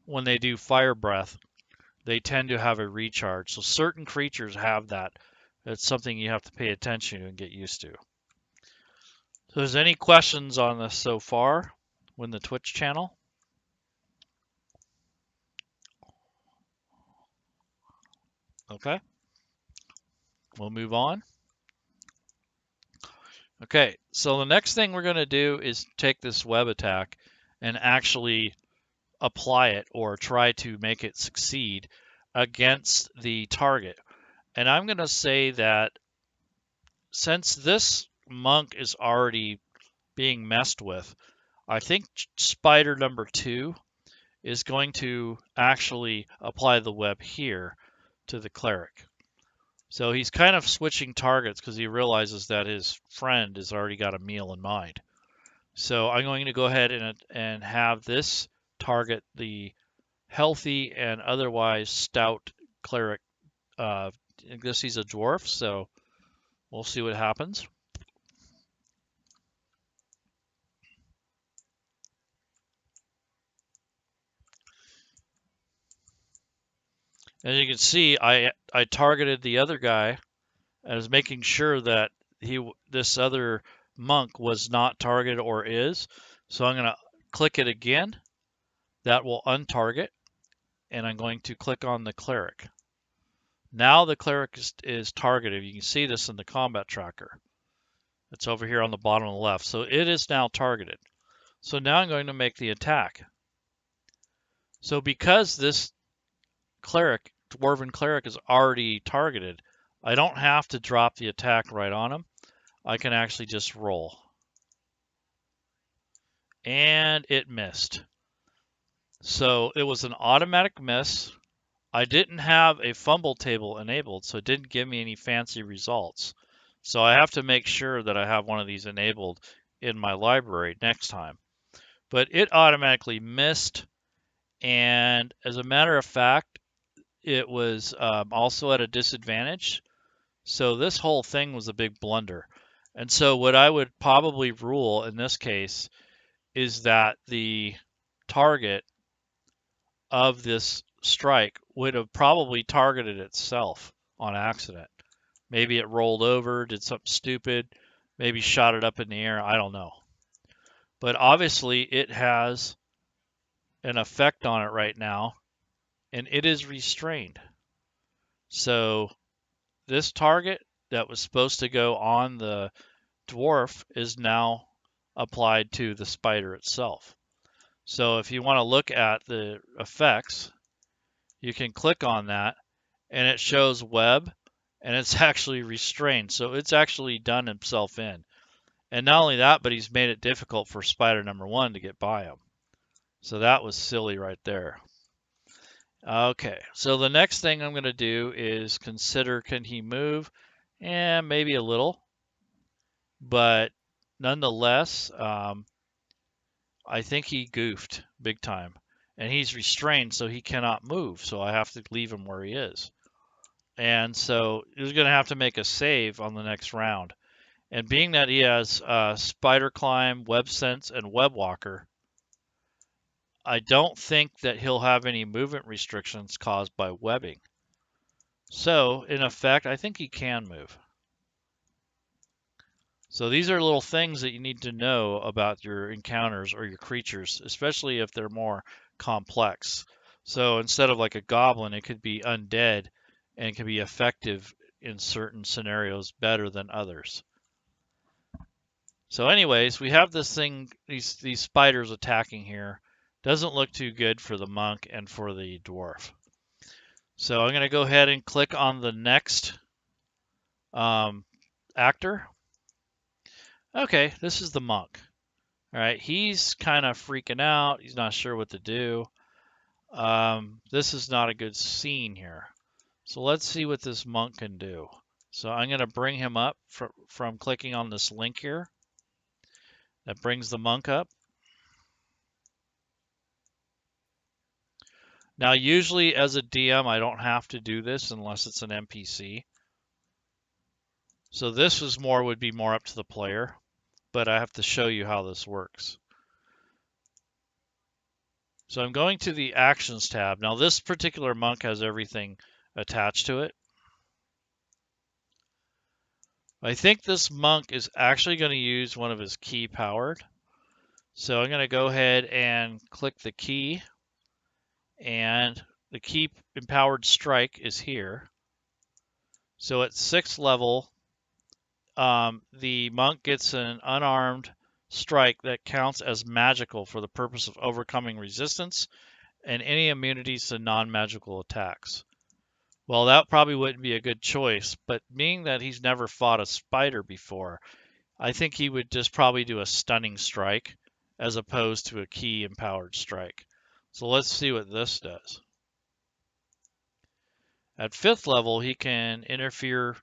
when they do fire breath, they tend to have a recharge. So certain creatures have that. It's something you have to pay attention to and get used to. So there's any questions on this so far with the Twitch channel? Okay, we'll move on. Okay, so the next thing we're going to do is take this web attack and actually apply it or try to make it succeed against the target. And I'm going to say that since this monk is already being messed with, I think spider number 2 is going to actually apply the web here to the cleric. So he's kind of switching targets because he realizes that his friend has already got a meal in mind. So I'm going to go ahead and have this target the healthy and otherwise stout cleric. I guess he's a dwarf, so we'll see what happens. As you can see, I targeted the other guy. I was making sure that this other monk was not targeted or is. So I'm going to click it again. That will untarget. And I'm going to click on the cleric. Now the cleric is targeted. You can see this in the combat tracker. It's over here on the bottom of the left. So it is now targeted. So now I'm going to make the attack. So because this cleric, dwarven cleric, is already targeted, I don't have to drop the attack right on him. I can actually just roll. And it missed. So it was an automatic miss. I didn't have a fumble table enabled, so it didn't give me any fancy results. So I have to make sure that I have one of these enabled in my library next time. But it automatically missed, and as a matter of fact, it was also at a disadvantage. So this whole thing was a big blunder. And so what I would probably rule in this case is that the target of this strike would have probably targeted itself on accident. Maybe it rolled over, did something stupid, maybe shot it up in the air, I don't know. But obviously it has an effect on it right now, and it is restrained. So this target that was supposed to go on the dwarf is now applied to the spider itself. So if you want to look at the effects, you can click on that and it shows web and it's actually restrained. So it's actually done himself in. And not only that, but he's made it difficult for spider number 1 to get by him. So that was silly right there. Okay, so the next thing I'm going to do is consider, can he move? And maybe a little. But nonetheless, I think he goofed big time. And he's restrained, so he cannot move. So I have to leave him where he is. And so he's going to have to make a save on the next round. And being that he has Spider Climb, Web Sense, and Web Walker, I don't think that he'll have any movement restrictions caused by webbing. So, in effect, I think he can move. So these are little things that you need to know about your encounters or your creatures, especially if they're more complex. So instead of like a goblin, it could be undead and can be effective in certain scenarios better than others. So anyways, we have this thing, these spiders attacking here. Doesn't look too good for the monk and for the dwarf. So I'm going to go ahead and click on the next actor. Okay, this is the monk. All right, he's kind of freaking out. He's not sure what to do. This is not a good scene here. So let's see what this monk can do. So I'm going to bring him up from clicking on this link here. That brings the monk up. Now, usually as a DM, I don't have to do this unless it's an NPC. So this would be more up to the player, but I have to show you how this works. So I'm going to the Actions tab. Now, this particular monk has everything attached to it. I think this monk is actually going to use one of his key powered. So I'm going to go ahead and click the key, and the key empowered strike is here. So at 6th level, the monk gets an unarmed strike that counts as magical for the purpose of overcoming resistance and any immunities to non-magical attacks. Well, that probably wouldn't be a good choice, but being that he's never fought a spider before, I think he would just probably do a stunning strike as opposed to a key empowered strike. So let's see what this does. At 5th level, he can interfere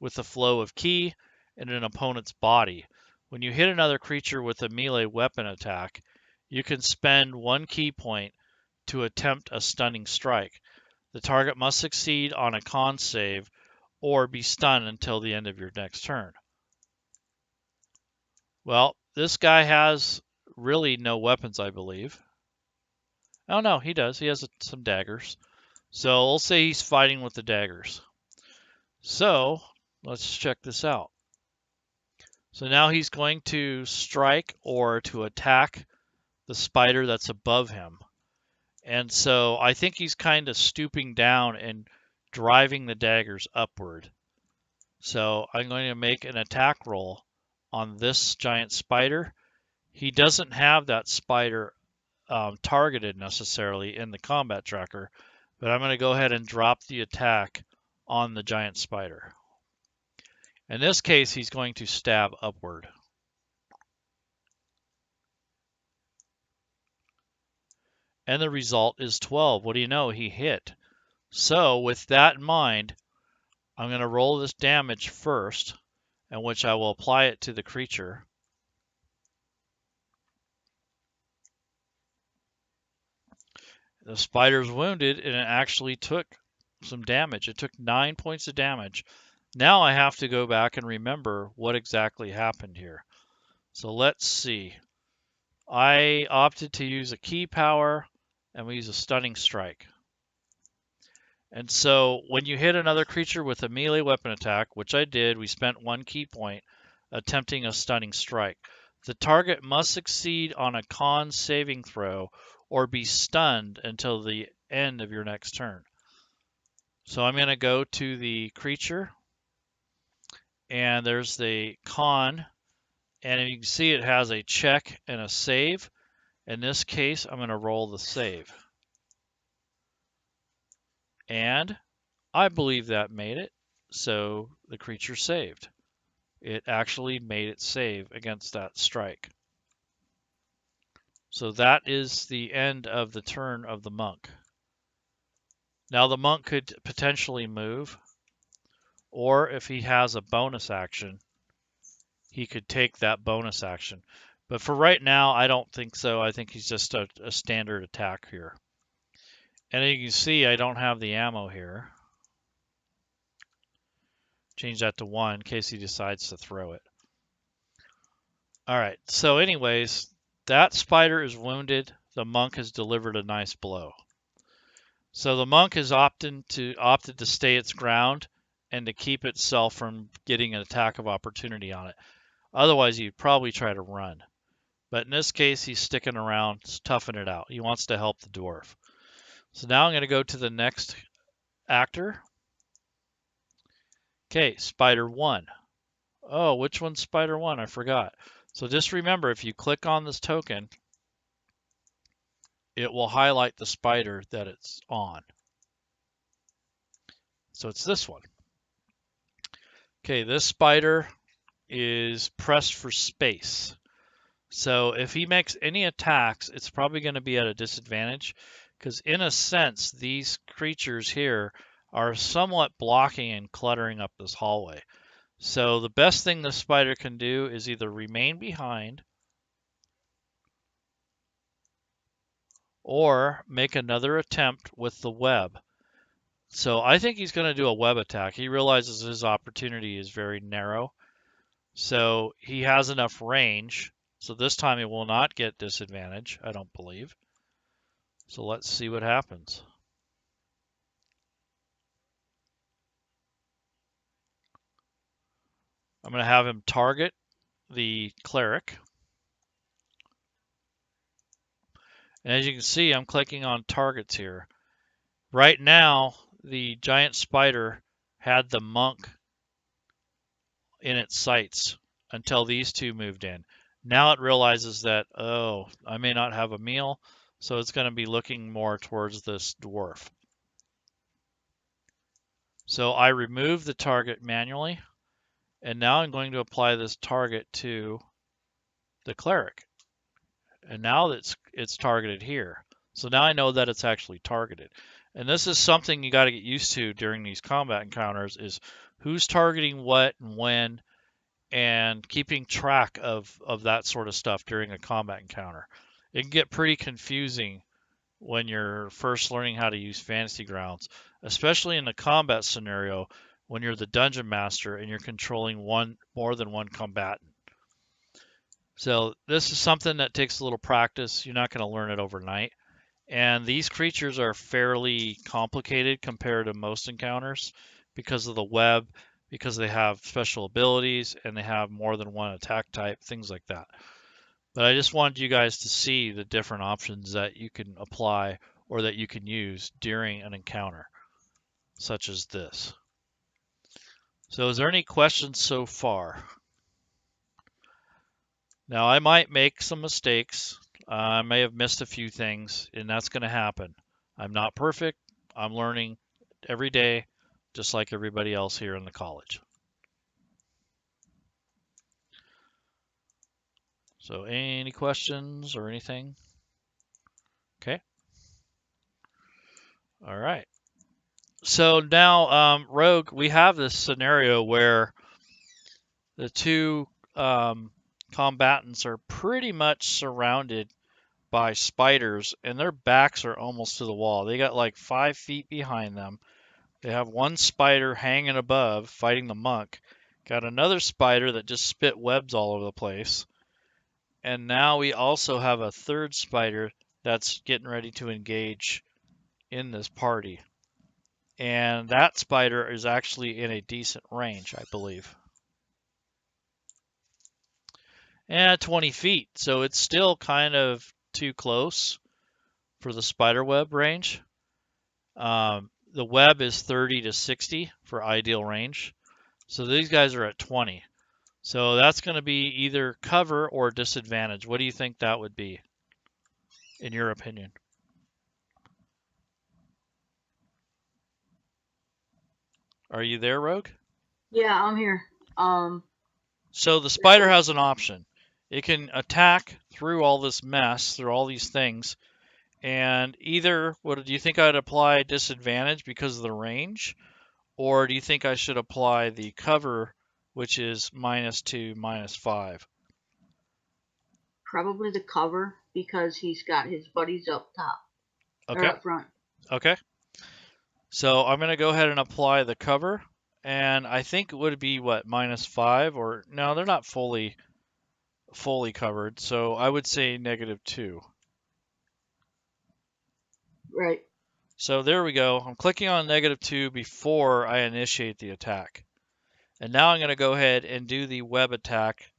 with the flow of ki in an opponent's body. When you hit another creature with a melee weapon attack, you can spend 1 ki point to attempt a stunning strike. The target must succeed on a con save or be stunned until the end of your next turn. Well, this guy has really no weapons, I believe. Oh no, he does. He has some daggers. So we'll say he's fighting with the daggers. So let's check this out. So now he's going to strike or to attack the spider that's above him. And so I think he's kind of stooping down and driving the daggers upward. So I'm going to make an attack roll on this giant spider. He doesn't have that spider targeted necessarily in the combat tracker, but I'm going to go ahead and drop the attack on the giant spider. In this case, he's going to stab upward. And the result is 12. What do you know? He hit. So with that in mind, I'm going to roll this damage first, in which I will apply it to the creature. The spider's wounded, and it actually took some damage. It took 9 points of damage. Now I have to go back and remember what exactly happened here. So let's see. I opted to use a key power, and we use a stunning strike. And so when you hit another creature with a melee weapon attack, which I did, we spent 1 key point attempting a stunning strike. The target must succeed on a con saving throw or be stunned until the end of your next turn. So I'm going to go to the creature, and there's the con, and you can see it has a check and a save. In this case, I'm going to roll the save. And I believe that made it, so the creature saved. It actually made it save against that strike. So that is the end of the turn of the monk. Now the monk could potentially move, or if he has a bonus action, he could take that bonus action. But for right now, I don't think so. I think he's just a standard attack here. And you can see I don't have the ammo here. Change that to 1 in case he decides to throw it. All right, so anyways, that spider is wounded. The monk has delivered a nice blow. So the monk has opted to stay its ground and to keep itself from getting an attack of opportunity on it. Otherwise, he'd probably try to run. But in this case, he's sticking around, toughing it out. He wants to help the dwarf. So now I'm going to go to the next actor. Okay, Spider 1. Oh, which one's Spider 1? I forgot. So just remember, if you click on this token, it will highlight the spider that it's on. So it's this one. Okay, this spider is pressed for space. So if he makes any attacks, it's probably going to be at a disadvantage because in a sense, these creatures here are somewhat blocking and cluttering up this hallway. So the best thing the spider can do is either remain behind or make another attempt with the web. So I think he's going to do a web attack. He realizes his opportunity is very narrow. So he has enough range. So this time he will not get disadvantage, I don't believe. So let's see what happens. I'm going to have him target the cleric. And as you can see, I'm clicking on targets here. Right now, the giant spider had the monk in its sights until these two moved in. Now it realizes that, oh, I may not have a meal, so it's going to be looking more towards this dwarf. So I remove the target manually, and now I'm going to apply this target to the cleric. And now it's targeted here. So now I know that it's actually targeted. And this is something you got to get used to during these combat encounters is who's targeting what and when, and keeping track of that sort of stuff during a combat encounter. It can get pretty confusing when you're first learning how to use Fantasy Grounds, especially in a combat scenario when you're the dungeon master and you're controlling more than one combatant. So this is something that takes a little practice. You're not going to learn it overnight. And these creatures are fairly complicated compared to most encounters because of the web, because they have special abilities and they have more than one attack type, things like that. But I just wanted you guys to see the different options that you can apply or that you can use during an encounter, such as this. So is there any questions so far? Now I might make some mistakes. I may have missed a few things, and that's going to happen. I'm not perfect. I'm learning every day, just like everybody else here in the college. So any questions or anything? Okay. All right. So now, Rogue, we have this scenario where the two combatants are pretty much surrounded by spiders, and their backs are almost to the wall. They got like 5 feet behind them. They have one spider hanging above, fighting the monk. Got another spider that just spit webs all over the place. And now we also have a third spider that's getting ready to engage in this party. And that spider is actually in a decent range, I believe. And 20 feet, so it's still kind of too close for the spider web range. The web is 30 to 60 for ideal range. So these guys are at 20. So that's going to be either cover or disadvantage. What do you think that would be, in your opinion? Are you there, Rogue? Yeah, I'm here. So the spider has an option. It can attack through all this mess, through all these things, and either, what do you think I'd apply disadvantage because of the range, or do you think I should apply the cover, which is -2, -5? Probably the cover, because he's got his buddies up top. Or Okay. up front. Okay. So I'm going to go ahead and apply the cover. And I think it would be, what, -5? Or, no, they're not fully covered. So I would say -2. Right. So there we go. I'm clicking on -2 before I initiate the attack. And now I'm going to go ahead and do the web attack.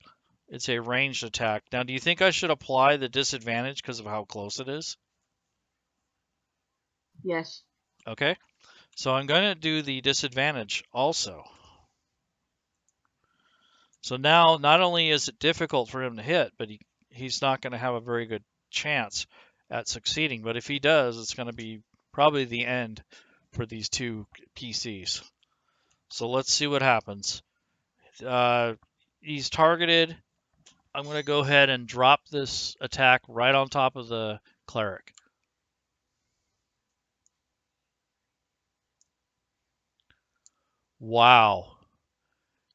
It's a ranged attack. Now, do you think I should apply the disadvantage because of how close it is? Yes. Okay. So I'm going to do the disadvantage also. So now, not only is it difficult for him to hit, but he's not going to have a very good chance at succeeding. But if he does, it's going to be probably the end for these two PCs. So let's see what happens. He's targeted. I'm going to go ahead and drop this attack right on top of the Cleric. Wow.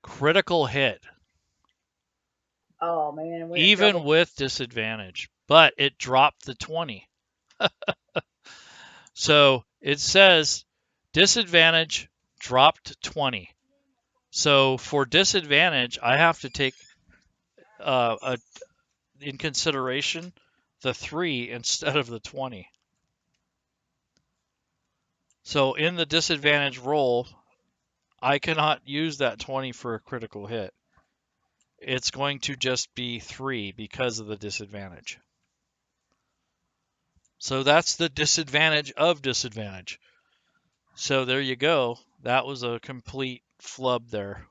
Critical hit. Oh man, we're in Even trouble. with disadvantage. But it dropped the 20. So it says disadvantage dropped 20. So for disadvantage, I have to take in consideration the 3 instead of the 20. So in the disadvantage roll, I cannot use that 20 for a critical hit. It's going to just be 3 because of the disadvantage. So that's the disadvantage of disadvantage. So there you go. That was a complete flub there.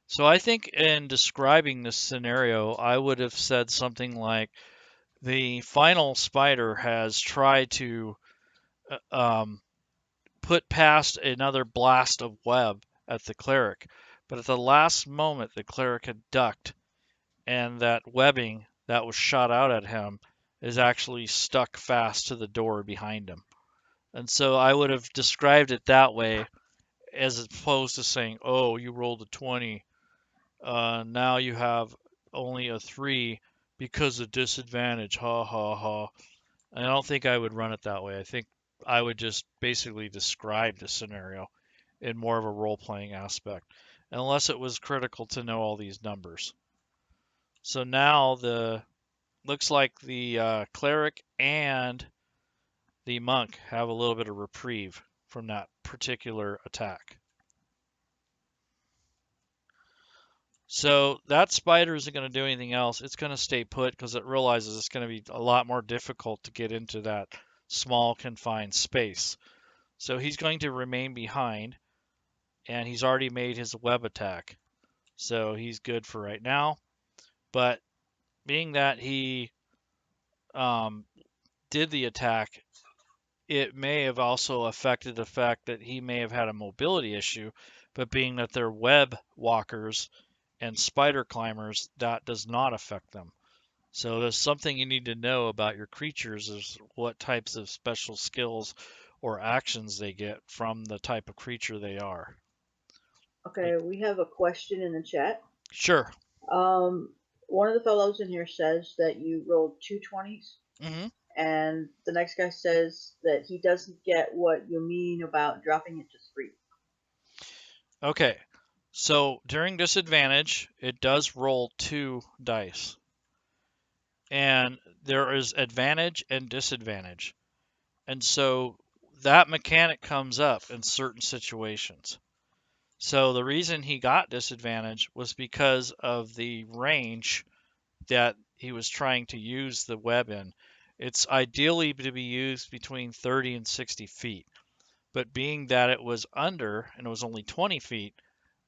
So I think in describing this scenario, I would have said something like the final spider has tried to put past another blast of web at the cleric, but at the last moment the cleric had ducked, and that webbing that was shot out at him is actually stuck fast to the door behind him. And so I would have described it that way as opposed to saying, oh, you rolled a 20. Now you have only a 3 because of disadvantage. Ha ha ha. I don't think I would run it that way. I think I would just basically describe the scenario in more of a role-playing aspect, unless it was critical to know all these numbers. So now looks like the cleric and the monk have a little bit of reprieve from that particular attack. So that spider isn't going to do anything else. It's going to stay put because it realizes it's going to be a lot more difficult to get into that small confined space. So he's going to remain behind, and he's already made his web attack. So he's good for right now. But being that he did the attack, it may have also affected the fact that he may have had a mobility issue, but being that they're web walkers and spider climbers, that does not affect them. So there's something you need to know about your creatures is what types of special skills or actions they get from the type of creature they are. Okay, we have a question in the chat. Sure. One of the fellows in here says that you rolled 2 20s, Mm-hmm. and the next guy says that he doesn't get what you mean about dropping it to 3. Okay. So during disadvantage, it does roll 2 dice. And there is advantage and disadvantage. And so that mechanic comes up in certain situations. So the reason he got disadvantage was because of the range that he was trying to use the web in. It's ideally to be used between 30 and 60 feet. But being that it was under and it was only 20 feet,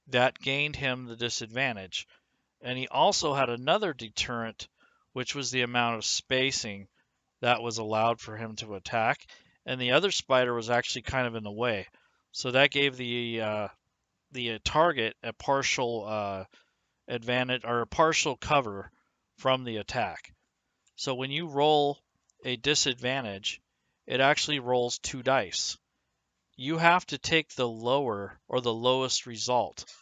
that gained him the disadvantage. And he also had another deterrent, which was the amount of spacing that was allowed for him to attack. And the other spider was actually kind of in the way. So that gave the target a partial advantage or a partial cover from the attack. So when you roll a disadvantage, it actually rolls 2 dice. You have to take the lower or the lowest result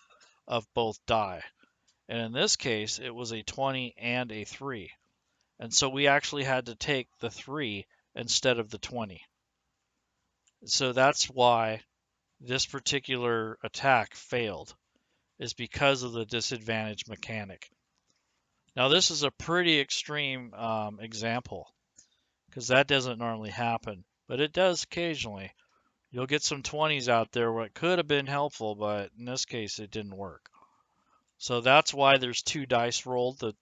of both die. And in this case, it was a 20 and a 3. And so we actually had to take the 3 instead of the 20. So that's why this particular attack failed, is because of the disadvantage mechanic. Now this is a pretty extreme example, because that doesn't normally happen, but it does occasionally. You'll get some 20s out there where it could have been helpful, but in this case it didn't work. So that's why there's 2 dice rolled. The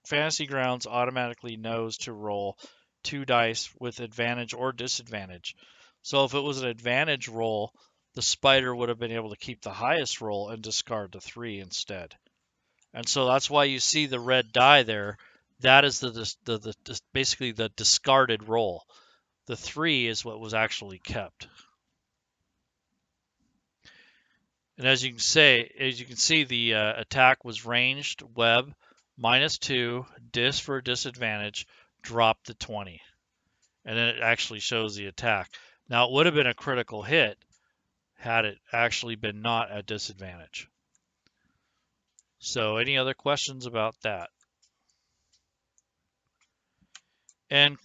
Fantasy Grounds automatically knows to roll 2 dice with advantage or disadvantage. So if it was an advantage roll, the spider would have been able to keep the highest roll and discard the 3 instead. And so that's why you see the red die there. That is basically the discarded roll. The 3 is what was actually kept. And as you can see, the attack was ranged, web, -2, dis for disadvantage, drop to 20. And then it actually shows the attack. Now, it would have been a critical hit had it actually been not at disadvantage. So any other questions about that? And,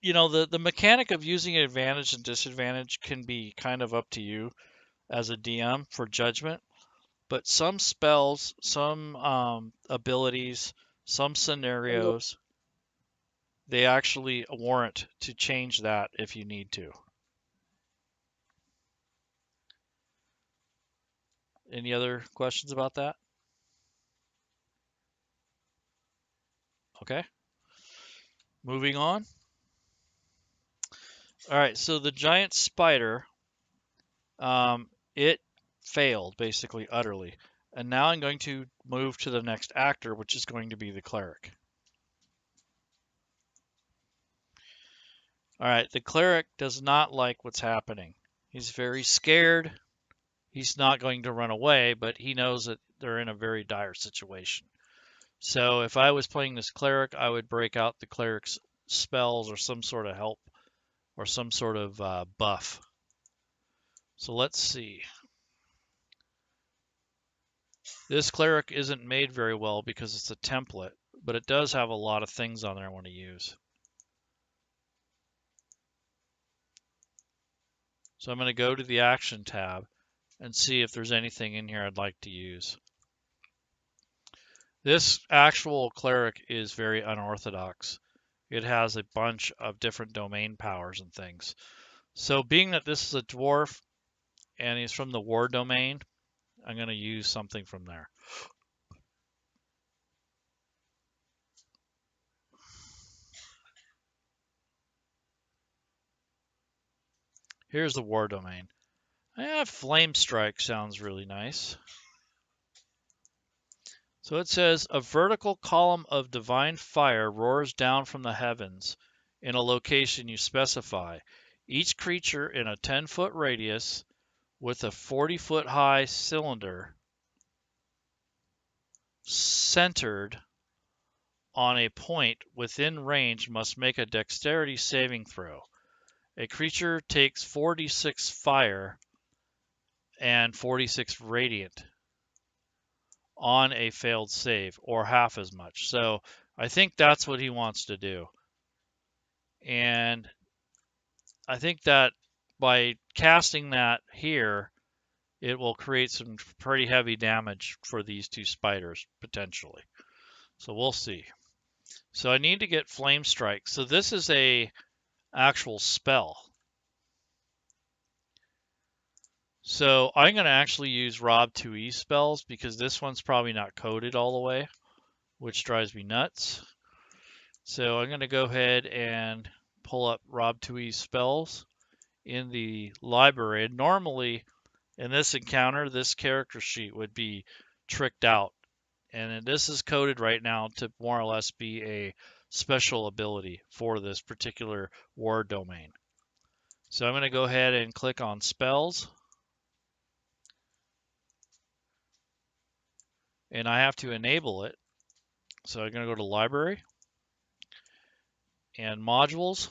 you know, the mechanic of using advantage and disadvantage can be kind of up to you as a DM for judgment. But some spells, some abilities, some scenarios, they actually warrant to change that if you need to. Any other questions about that? Okay. Moving on. All right, so the giant spider, it failed basically utterly. And now I'm going to move to the next actor, which is going to be the cleric. All right, the cleric does not like what's happening. He's very scared. He's not going to run away, but he knows that they're in a very dire situation. So if I was playing this cleric, I would break out the cleric's spells or some sort of help or some sort of buff. So let's see. This cleric isn't made very well because it's a template, but it does have a lot of things on there I want to use. So I'm going to go to the action tab and see if there's anything in here I'd like to use. This actual cleric is very unorthodox. It has a bunch of different domain powers and things. So being that this is a dwarf and he's from the war domain, I'm going to use something from there. Here's the war domain. Flame Strike sounds really nice. So it says, a vertical column of divine fire roars down from the heavens in a location you specify. Each creature in a 10-foot radius with a 40-foot high cylinder centered on a point within range must make a dexterity saving throw. A creature takes 46 fire and 46 radiant on a failed save, or half as much. So I think that's what he wants to do. And I think that by casting that here, it will create some pretty heavy damage for these 2 spiders, potentially. So we'll see. So I need to get Flame Strike. So this is a actual spell. So I'm going to actually use Rob 2e spells because this one's probably not coded all the way, which drives me nuts. So I'm going to go ahead and pull up Rob 2e spells in the library. And normally in this encounter, this character sheet would be tricked out. And this is coded right now to more or less be a special ability for this particular war domain. So I'm going to go ahead and click on spells. And I have to enable it. So I'm going to go to library and modules.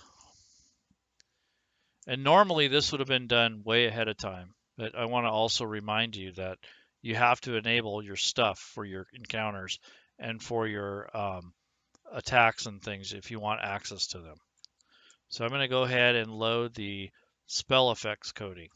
And normally this would have been done way ahead of time. But I want to also remind you that you have to enable your stuff for your encounters and for your attacks and things if you want access to them. So I'm going to go ahead and load the spell effects coding.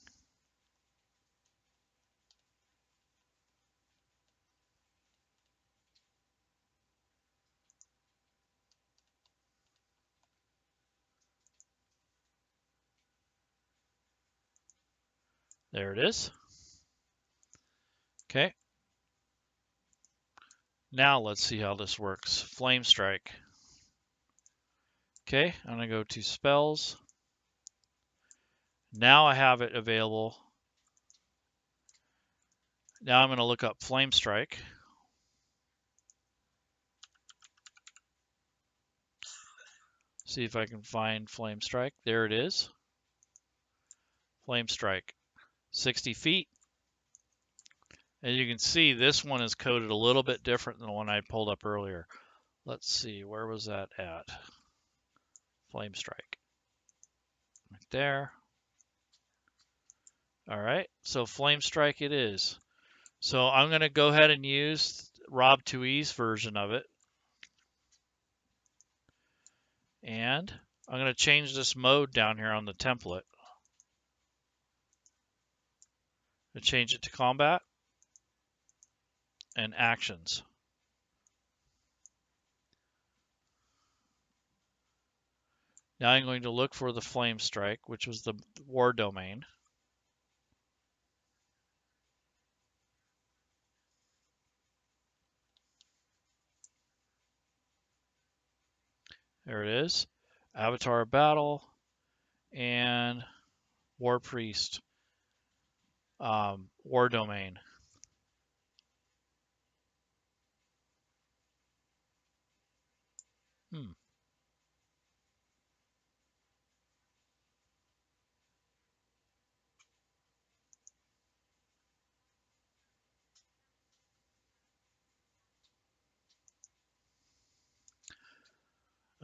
There it is. Okay. Now let's see how this works. Flame Strike. Okay, I'm going to go to spells. Now I have it available. Now I'm going to look up Flame Strike. See if I can find Flame Strike. There it is. Flame Strike. 60 feet. As you can see, this one is coded a little bit different than the one I pulled up earlier. Let's see, where was that at? Flame Strike. Right there. All right, so Flame Strike it is. So I'm going to go ahead and use Rob 2E's version of it. And I'm going to change this mode down here on the template. To change it to combat and actions. Now I'm going to look for the Flame Strike, which was the war domain. There it is. Avatar Battle and War Priest. War domain.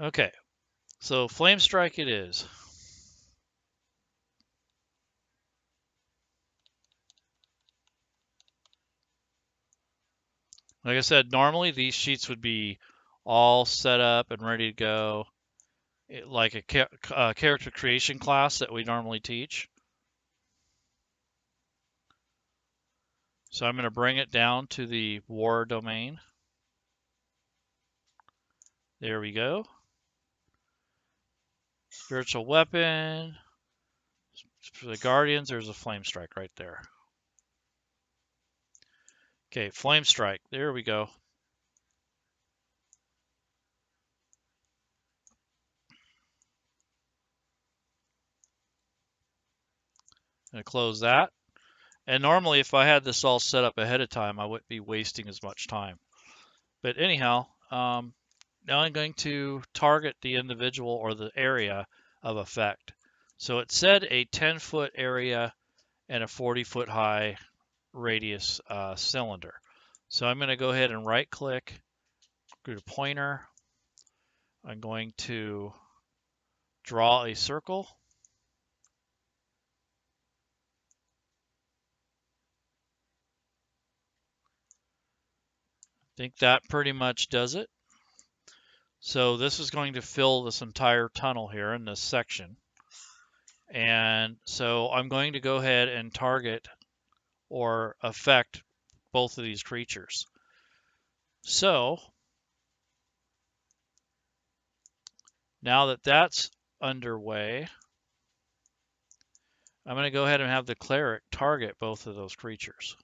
Okay, so Flame Strike it is. Like I said, normally these sheets would be all set up and ready to go, like a character creation class that we normally teach. So I'm going to bring it down to the war domain. There we go. Spiritual weapon. For the Guardians, there's a Flame Strike right there. Okay, Flame Strike. There we go. I'm going to close that. And normally, if I had this all set up ahead of time, I wouldn't be wasting as much time. But anyhow, now I'm going to target the individual or the area of effect. So it said a 10-foot area and a 40-foot high radius cylinder. So I'm going to go ahead and right-click, go to pointer. I'm going to draw a circle. I think that pretty much does it. So this is going to fill this entire tunnel here in this section. And so I'm going to go ahead and target or affect both of these creatures. So now that that's underway, I'm going to go ahead and have the Cleric target both of those creatures.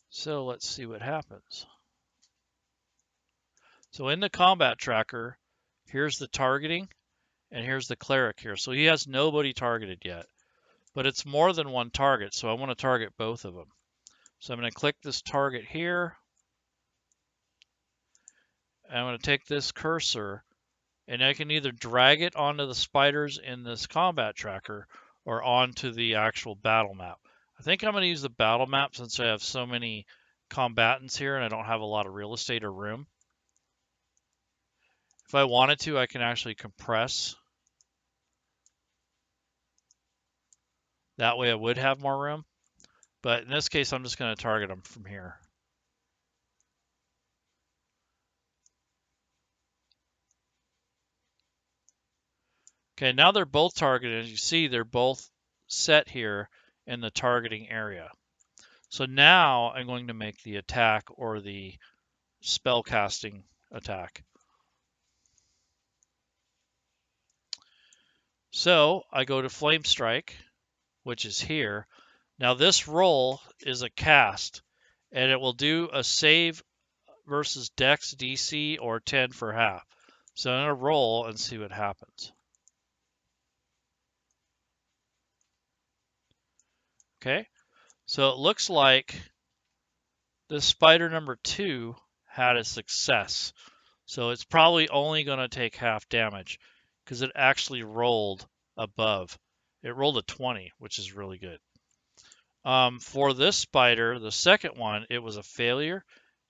So let's see what happens. So in the combat tracker, here's the targeting, and here's the Cleric here. So he has nobody targeted yet, but it's more than one target, so I want to target both of them. So I'm going to click this target here. And I'm going to take this cursor, and I can either drag it onto the spiders in this combat tracker or onto the actual battle map. I think I'm going to use the battle map since I have so many combatants here and I don't have a lot of real estate or room. If I wanted to, I can actually compress. That way I would have more room. But in this case, I'm just going to target them from here. Okay, now they're both targeted. As you see, they're both set here in the targeting area. So now I'm going to make the attack or the spell casting attack. So I go to Flame Strike, which is here. Now this roll is a cast, and it will do a save versus Dex DC or 10 for half. So I'm going to roll and see what happens. Okay, so it looks like this spider number 2 had a success. So it's probably only going to take half damage because it actually rolled above. It rolled a 20, which is really good. For this spider, the second one, it was a failure.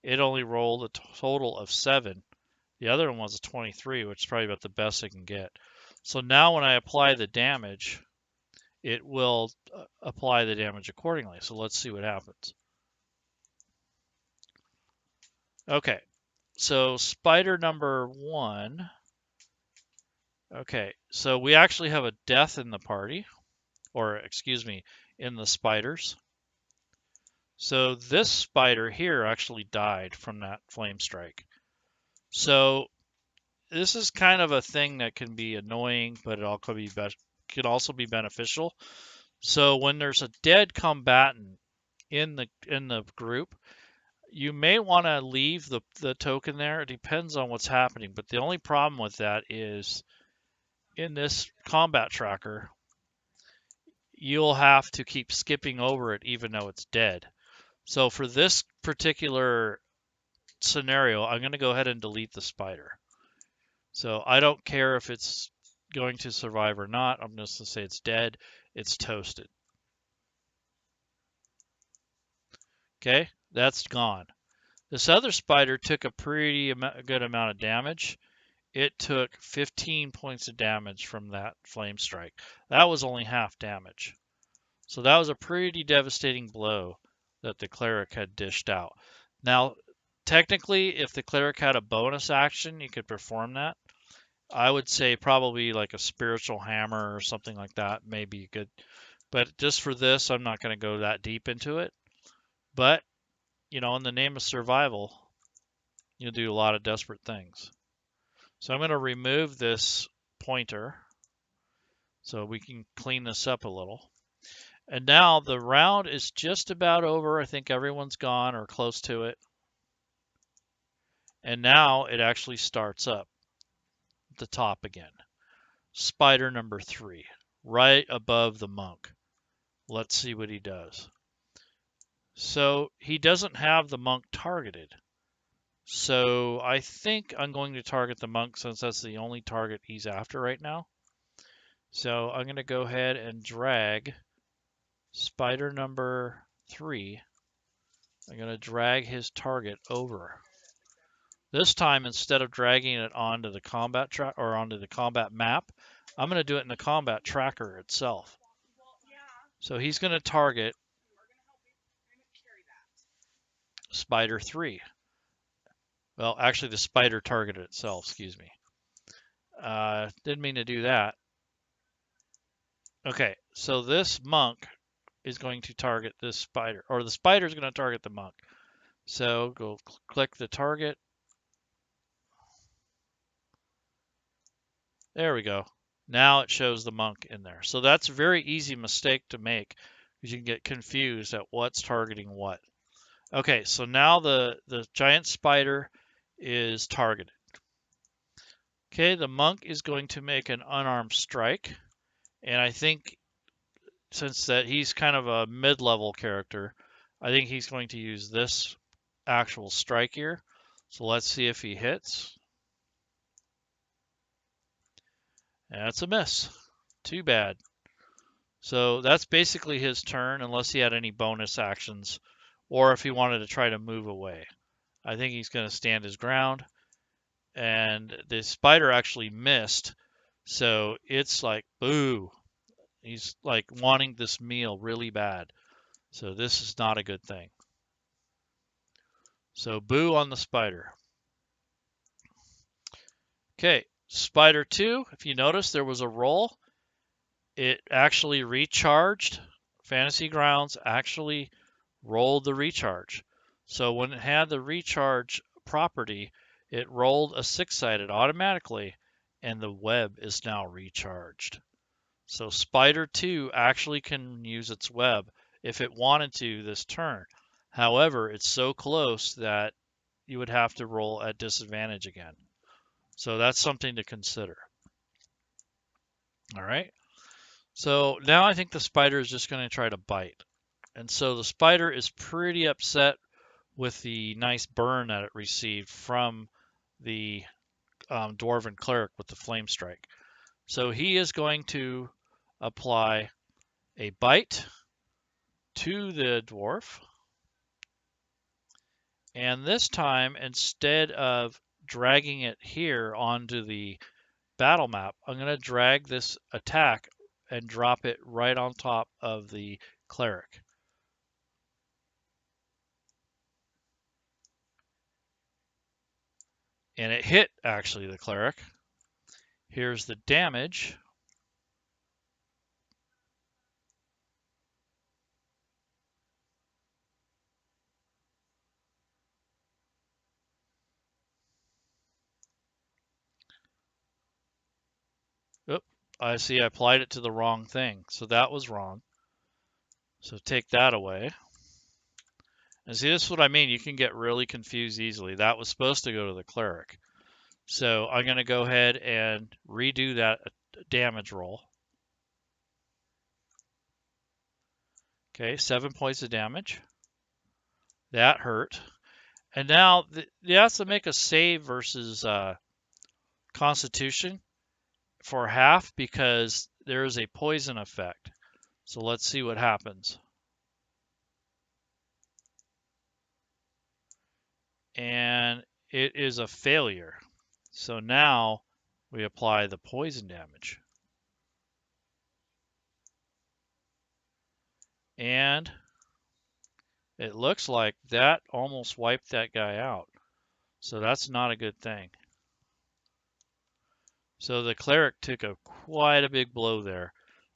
It only rolled a total of 7. The other one was a 23, which is probably about the best it can get. So now when I apply the damage, it will apply the damage accordingly. So let's see what happens. Okay, so spider number 1. Okay, so we actually have a death in the party, or excuse me, in the spiders. So this spider here actually died from that flame strike. So this is kind of a thing that can be annoying, but it could also be beneficial. So when there's a dead combatant in the group, you may want to leave the token there. It depends on what's happening, but the only problem with that is in this combat tracker, you'll have to keep skipping over it even though it's dead. So for this particular scenario, I'm going to go ahead and delete the spider. So I don't care if it's going to survive or not. I'm just going to say it's dead. It's toasted. Okay, that's gone. This other spider took a pretty good amount of damage. It took 15 points of damage from that flame strike. That was only half damage. So that was a pretty devastating blow that the cleric had dished out. Now, technically, if the cleric had a bonus action, you could perform that. I would say probably like a spiritual hammer or something like that may be good. But just for this, I'm not going to go that deep into it. But, you know, in the name of survival, you'll do a lot of desperate things. So I'm going to remove this pointer so we can clean this up a little. And now the round is just about over. I think everyone's gone or close to it. And now it actually starts up at the top again. Spider number 3, right above the monk. Let's see what he does. So he doesn't have the monk targeted. So I think I'm going to target the monk since that's the only target he's after right now. So I'm going to go ahead and drag spider number 3. I'm going to drag his target over. This time, instead of dragging it onto the combat track or onto the combat map, I'm going to do it in the combat tracker itself. So he's going to target spider 3. Well, actually, the spider targeted itself. Excuse me. Didn't mean to do that. Okay, so this monk is going to target this spider, or the spider is going to target the monk. So go click the target. There we go. Now it shows the monk in there. So that's a very easy mistake to make because you can get confused at what's targeting what. Okay, so now the giant spider is targeted. Okay, the monk is going to make an unarmed strike. And I think since that he's kind of a mid-level character, I think he's going to use this actual strike here. So let's see if he hits. That's a miss. Too bad. So that's basically his turn unless he had any bonus actions or if he wanted to try to move away. I think he's going to stand his ground. And the spider actually missed. So it's like, boo. He's like wanting this meal really bad. So this is not a good thing. So boo on the spider. Okay, Spider 2, if you notice, there was a roll. It actually recharged. Fantasy Grounds actually rolled the recharge. So when it had the recharge property, it rolled a 6-sided automatically, and the web is now recharged. So Spider 2 actually can use its web if it wanted to this turn. However, it's so close that you would have to roll at disadvantage again. So that's something to consider. All right. So now I think the spider is just going to try to bite. And so the spider is pretty upset with the nice burn that it received from the dwarven cleric with the flame strike. So he is going to apply a bite to the dwarf. And this time, instead of dragging it here onto the battle map, I'm going to drag this attack and drop it right on top of the cleric. And it hit, actually, the cleric. Here's the damage. Oop, I see I applied it to the wrong thing, so that was wrong. So take that away. And see, this is what I mean. You can get really confused easily. That was supposed to go to the cleric. So I'm going to go ahead and redo that damage roll. Okay, 7 points of damage. That hurt. And now he has to make a save versus Constitution for half because there is a poison effect. So let's see what happens. And it is a failure. So now we apply the poison damage. And it looks like that almost wiped that guy out. So that's not a good thing. So the cleric took quite a big blow there.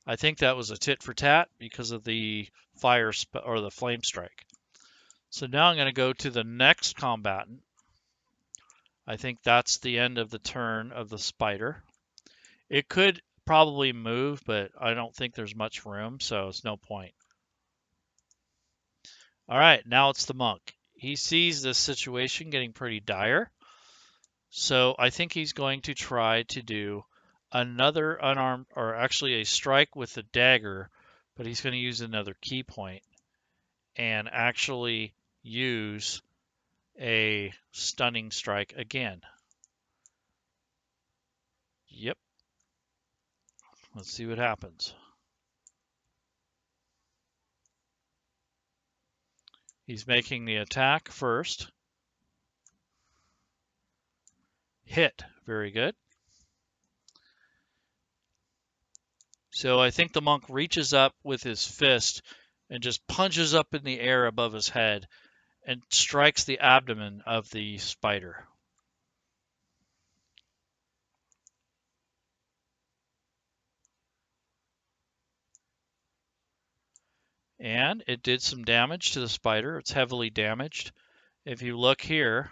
I think that was a tit for tat because of the fire or the flame strike. So now I'm going to go to the next combatant. I think that's the end of the turn of the spider. It could probably move, but I don't think there's much room, so it's no point. All right, now it's the monk. He sees this situation getting pretty dire, so I think he's going to try to do another unarmed, or actually a strike with the dagger, but he's going to use another key point and actually use a stunning strike again. Yep. Let's see what happens. He's making the attack first. Hit. Very good. So I think the monk reaches up with his fist and just punches up in the air above his head and strikes the abdomen of the spider. And it did some damage to the spider. It's heavily damaged. If you look here,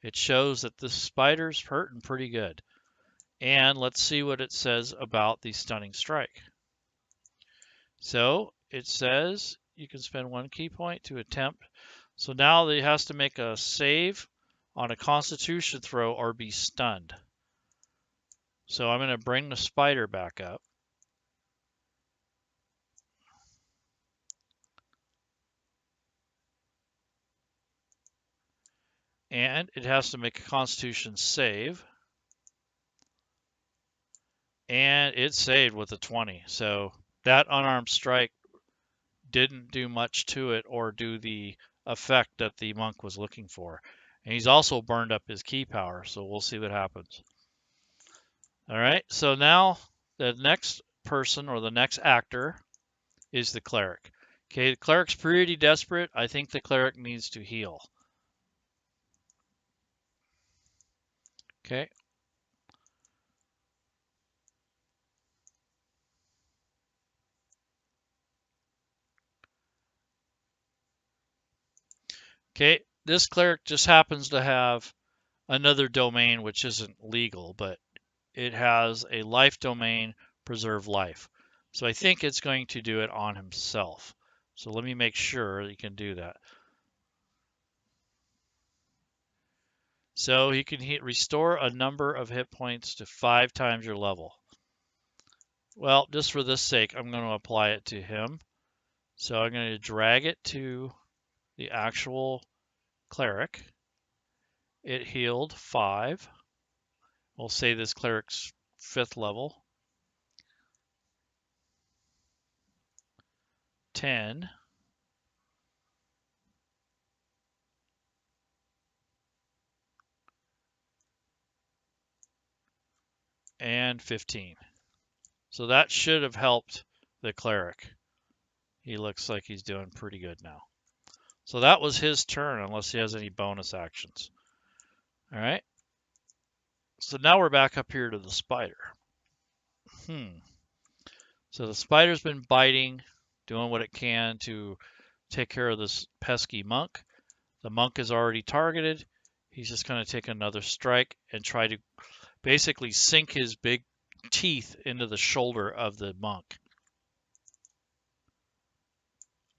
it shows that the spider's hurting pretty good. And let's see what it says about the stunning strike. So it says you can spend 1 key point to attempt. So now he has to make a save on a Constitution throw or be stunned. So I'm going to bring the spider back up. And it has to make a Constitution save. And it saved with a 20. So that unarmed strike didn't do much to it or do the effect that the monk was looking for. And he's also burned up his key power, so we'll see what happens. All right, so now the next person or the next actor is the cleric. Okay, the cleric's pretty desperate. I think the cleric needs to heal. Okay. Okay, this cleric just happens to have another domain which isn't legal, but it has a life domain, preserve life. So I think it's going to do it on himself. So let me make sure that you can do that. So he can restore a number of hit points to 5 times your level. Well, just for this sake, I'm going to apply it to him. So I'm going to drag it to the actual cleric. It healed 5. We'll say this cleric's 5th level. 10. And 15. So that should have helped the cleric. He looks like he's doing pretty good now. So that was his turn, unless he has any bonus actions. All right. So now we're back up here to the spider. So the spider's been biting, doing what it can to take care of this pesky monk. The monk is already targeted. He's just going to take another strike and try to basically sink his big teeth into the shoulder of the monk.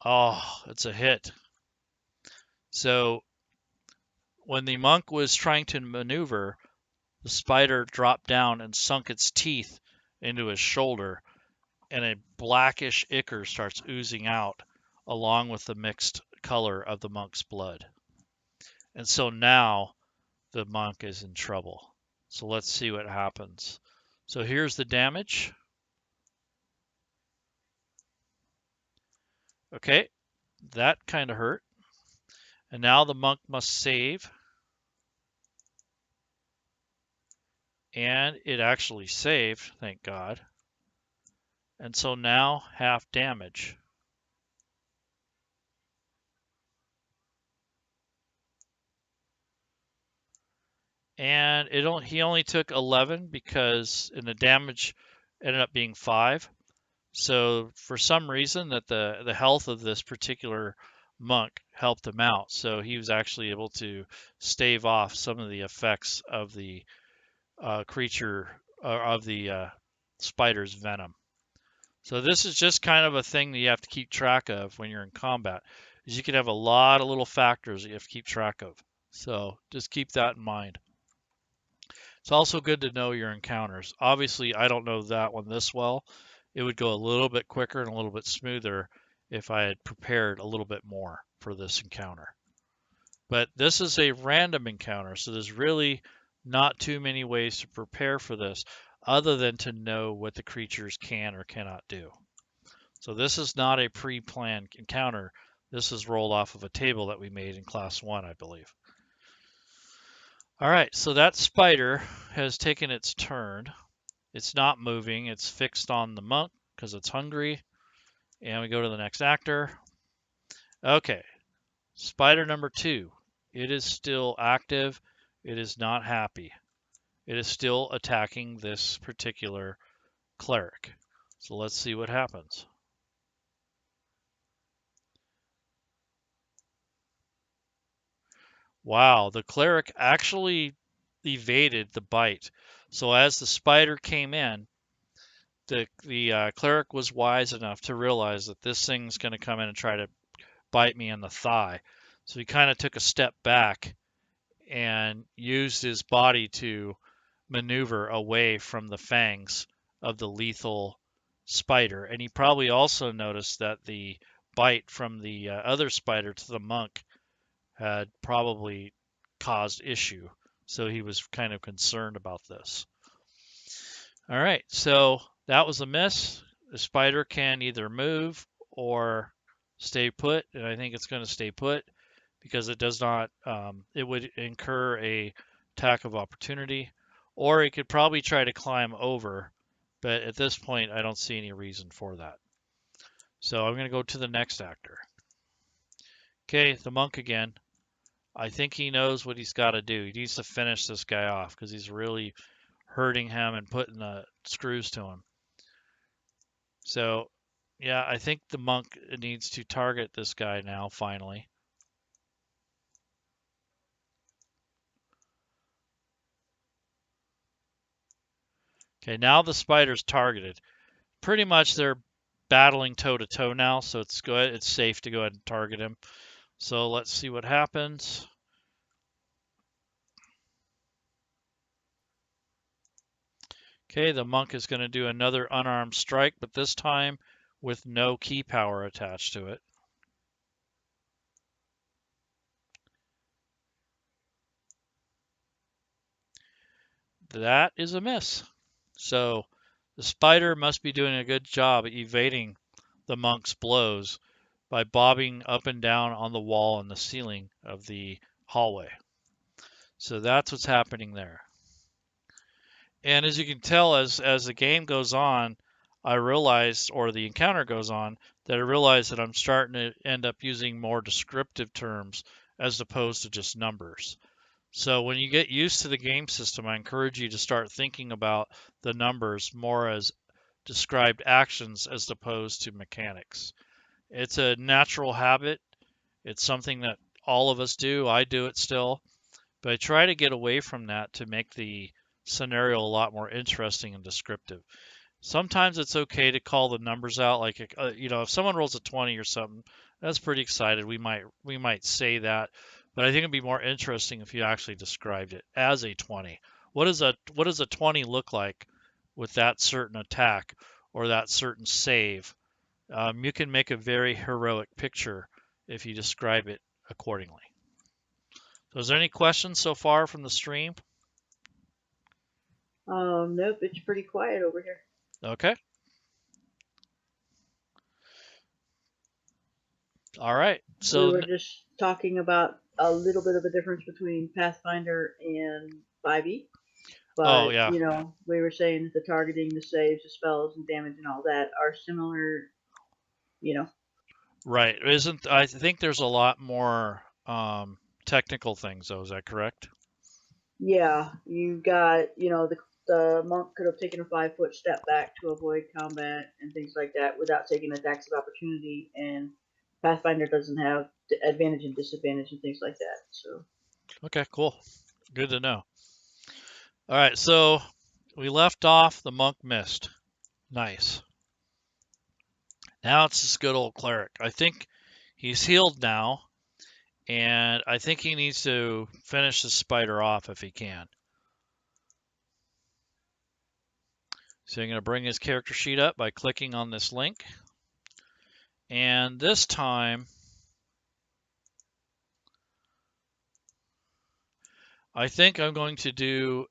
Oh, it's a hit. So when the monk was trying to maneuver, the spider dropped down and sunk its teeth into his shoulder, and a blackish ichor starts oozing out along with the mixed color of the monk's blood. And so now the monk is in trouble. So let's see what happens. So here's the damage. Okay, that kind of hurt. And now the monk must save. And it actually saved, thank God. And so now half damage. And he only took 11 because the damage ended up being 5. So for some reason that the health of this particular monk helped him out. So he was actually able to stave off some of the effects of the creature of the spider's venom. So this is just kind of a thing that you have to keep track of when you're in combat. Is you can have a lot of little factors that you have to keep track of. So just keep that in mind. It's also good to know your encounters. Obviously, I don't know that one this well. It would go a little bit quicker and a little bit smoother if I had prepared a little bit more for this encounter. But this is a random encounter, so there's really not too many ways to prepare for this other than to know what the creatures can or cannot do. So this is not a pre-planned encounter. This is rolled off of a table that we made in class 1, I believe. All right, so that spider has taken its turn. It's not moving. It's fixed on the monk because it's hungry. And we go to the next actor. Okay, spider number 2. It is still active. It is not happy. It is still attacking this particular cleric. So let's see what happens. Wow, the cleric actually evaded the bite. So as the spider came in, the cleric was wise enough to realize that this thing's going to come in and try to bite me in the thigh. So he kind of took a step back and used his body to maneuver away from the fangs of the lethal spider. And he probably also noticed that the bite from the other spider to the monk had probably caused issue. So he was kind of concerned about this. All right, so that was a miss. The spider can either move or stay put, and I think it's going to stay put because it does not, it would incur a attack of opportunity, or it could probably try to climb over, but at this point, I don't see any reason for that. So I'm going to go to the next actor. Okay, the monk again. I think he knows what he's got to do. He needs to finish this guy off because he's really hurting him and putting the screws to him. So, yeah, I think the monk needs to target this guy now, finally. Okay, now the spider's targeted. Pretty much they're battling toe to toe now, so it's good. It's safe to go ahead and target him. So let's see what happens. Okay, the monk is going to do another unarmed strike, but this time with no key power attached to it. That is a miss. So the spider must be doing a good job evading the monk's blows by bobbing up and down on the wall and the ceiling of the hallway. So that's what's happening there. And as you can tell, as the game goes on, I realize, or the encounter goes on, that I realize that I'm starting to end up using more descriptive terms as opposed to just numbers. So when you get used to the game system, I encourage you to start thinking about the numbers more as described actions as opposed to mechanics. It's a natural habit. It's something that all of us do. I do it still. But I try to get away from that to make the scenario a lot more interesting and descriptive. Sometimes it's okay to call the numbers out, like if someone rolls a 20 or something, that's pretty excited. We might say that, but I think it'd be more interesting if you actually described it as a 20. What does a 20 look like with that certain attack or that certain save? You can make a very heroic picture if you describe it accordingly. So, is there any questions so far from the stream? Nope, it's pretty quiet over here. Okay. All right. We So, were just talking about a little bit of a difference between Pathfinder and 5e. oh But, yeah, we were saying that the targeting, the saves, the spells, and damage and all that are similar, you know. right. Isn't I think there's a lot more technical things though. Is that correct? Yeah, you got, the monk could have taken a 5 foot step back to avoid combat and things like that without taking attacks of opportunity, and Pathfinder doesn't have advantage and disadvantage and things like that. So, Okay, cool. Good to know. All right, so we left off the monk missed. Nice. Now it's this good old cleric. I think he's healed now, and I think he needs to finish the spider off if he can. So I'm going to bring his character sheet up by clicking on this link. And this time, I think I'm going to do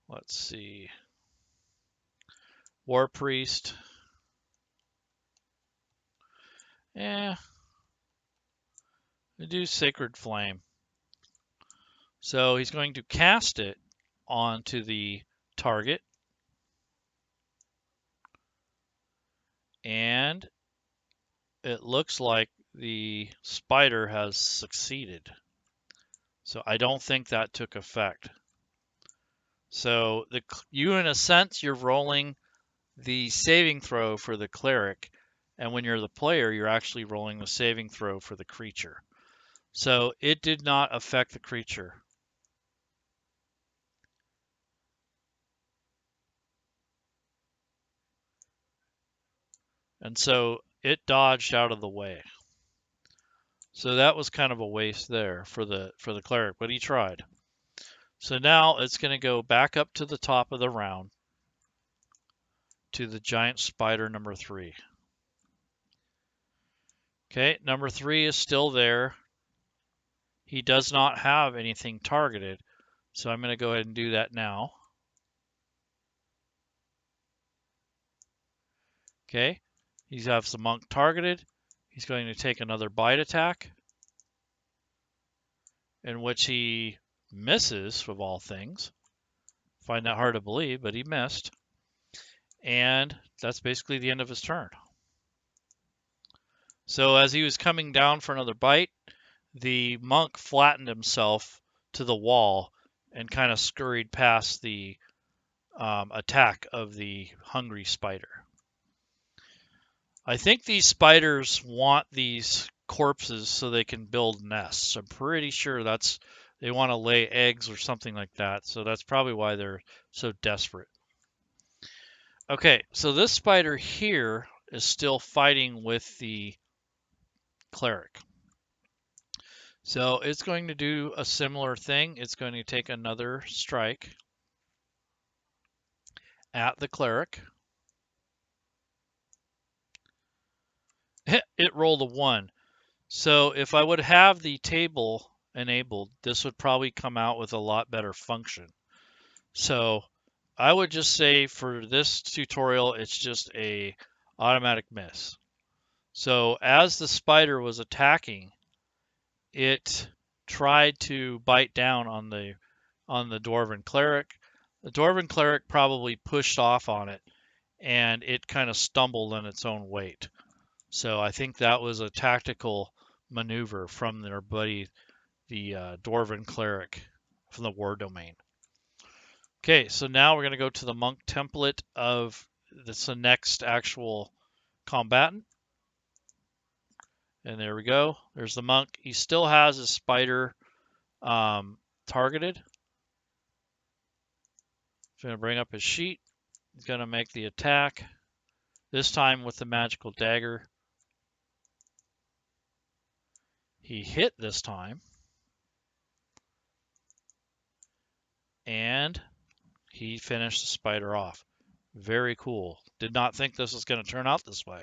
let's see, War Priest. Yeah, do Sacred Flame. So he's going to cast it onto the target. And it looks like the spider has succeeded. So I don't think that took effect. So you, in a sense, you're rolling the saving throw for the cleric, and when you're the player, you're actually rolling the saving throw for the creature. So it did not affect the creature. And so it dodged out of the way. So that was kind of a waste there for the cleric, but he tried. So now it's going to go back up to the top of the round to the giant spider number 3. Okay, number 3 is still there. He does not have anything targeted, so I'm going to go ahead and do that now. Okay, he has the monk targeted. He's going to take another bite attack, in which he misses, of all things. Find that hard to believe, but he missed. And that's basically the end of his turn. So as he was coming down for another bite, the monk flattened himself to the wall and kind of scurried past the attack of the hungry spider. I think these spiders want these corpses so they can build nests. I'm pretty sure that's They want to lay eggs or something like that. So that's probably why they're so desperate. Okay, so this spider here is still fighting with the cleric. So it's going to do a similar thing. It's going to take another strike at the cleric. It rolled a 1. So if I would have the table enabled, this would probably come out with a lot better function. So I would just say for this tutorial, it's just a automatic miss. So as the spider was attacking, it tried to bite down on the Dwarven Cleric. The Dwarven Cleric probably pushed off on it, and it kind of stumbled in its own weight. So I think that was a tactical maneuver from their buddy, the Dwarven Cleric from the War Domain. Okay, so now we're going to go to the monk template of this, the next actual combatant. And there we go. There's the monk. He still has his spider targeted. He's going to bring up his sheet. He's going to make the attack. This time with the magical dagger. He hit this time. And he finished the spider off. Very cool. Did not think this was going to turn out this way.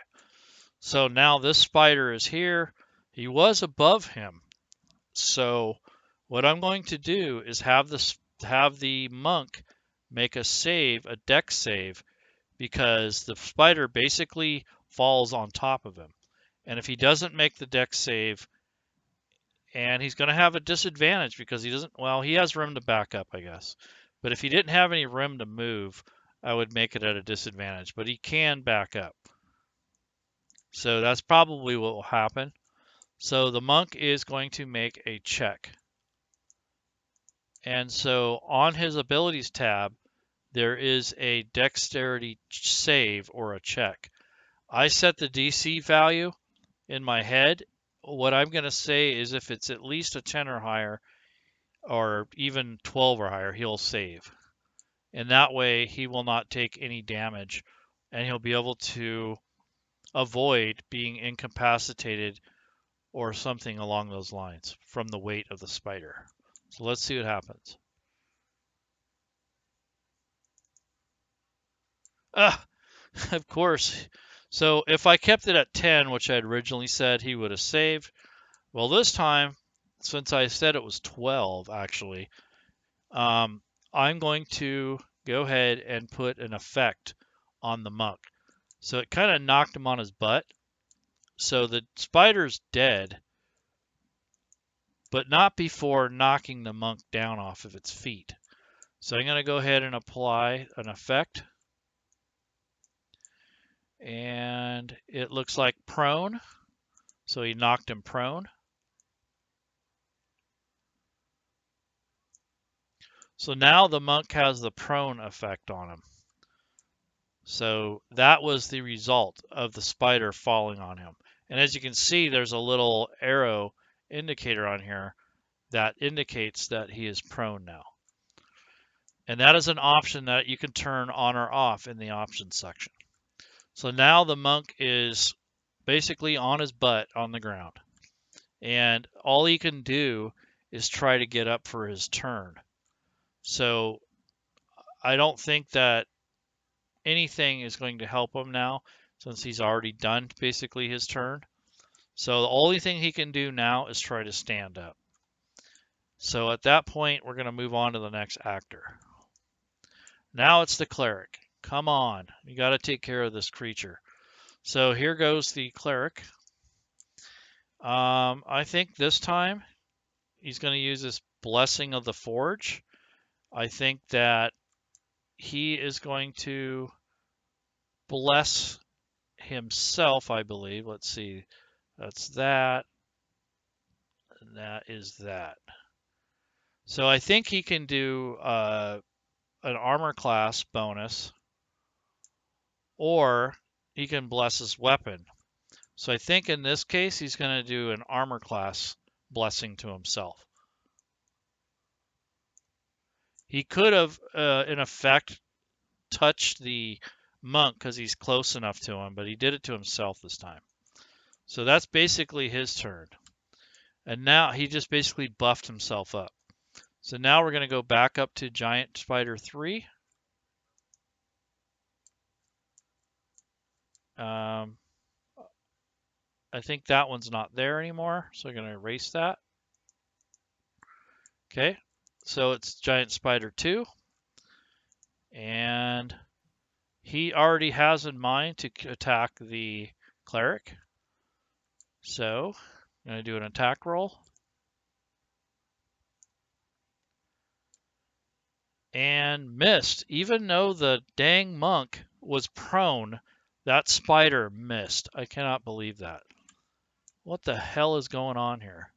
So now this spider is here. He was above him. So what I'm going to do is have the monk make a save, a dex save, because the spider basically falls on top of him. And if he doesn't make the dex save, and he's going to have a disadvantage because he doesn't, well, he has room to back up, I guess. But if he didn't have any room to move, I would make it at a disadvantage. But he can back up. So that's probably what will happen. So the monk is going to make a check. And so on his abilities tab, there is a dexterity save or a check. I set the DC value in my head. What I'm going to say is if it's at least a 10 or higher, or even 12 or higher, he'll save. And that way he will not take any damage, and he'll be able to avoid being incapacitated or something along those lines from the weight of the spider. So let's see what happens. Of course. So if I kept it at 10, which I had originally said, he would have saved. Well, this time, since I said it was 12, actually, I'm going to go ahead and put an effect on the monk. So it kind of knocked him on his butt. So the spider's dead, but not before knocking the monk down off of its feet. So I'm going to go ahead and apply an effect. And it looks like prone. So he knocked him prone. So now the monk has the prone effect on him. So that was the result of the spider falling on him. And as you can see, there's a little arrow indicator on here that indicates that he is prone now. And that is an option that you can turn on or off in the options section. So now the monk is basically on his butt on the ground. And all he can do is try to get up for his turn. So I don't think that anything is going to help him now since he's already done basically his turn. So the only thing he can do now is try to stand up. So at that point, we're going to move on to the next actor. Now it's the cleric. Come on, you got to take care of this creature. So here goes the cleric. I think this time he's going to use this Blessing of the Forge. I think that he is going to bless himself, I believe. Let's see. That's that. And that is that. So I think he can do an armor class bonus, or he can bless his weapon. So I think in this case, he's going to do an armor class blessing to himself. He could have, in effect, touched the monk because he's close enough to him, but he did it to himself this time. So that's basically his turn. And now he just basically buffed himself up. So now we're going to go back up to Giant Spider 3. I think that one's not there anymore, so I'm going to erase that. Okay, so it's Giant Spider 2. And he already has in mind to attack the Cleric. So I'm going to do an attack roll. And missed. Even though the dang monk was prone, that spider missed. I cannot believe that. What the hell is going on here?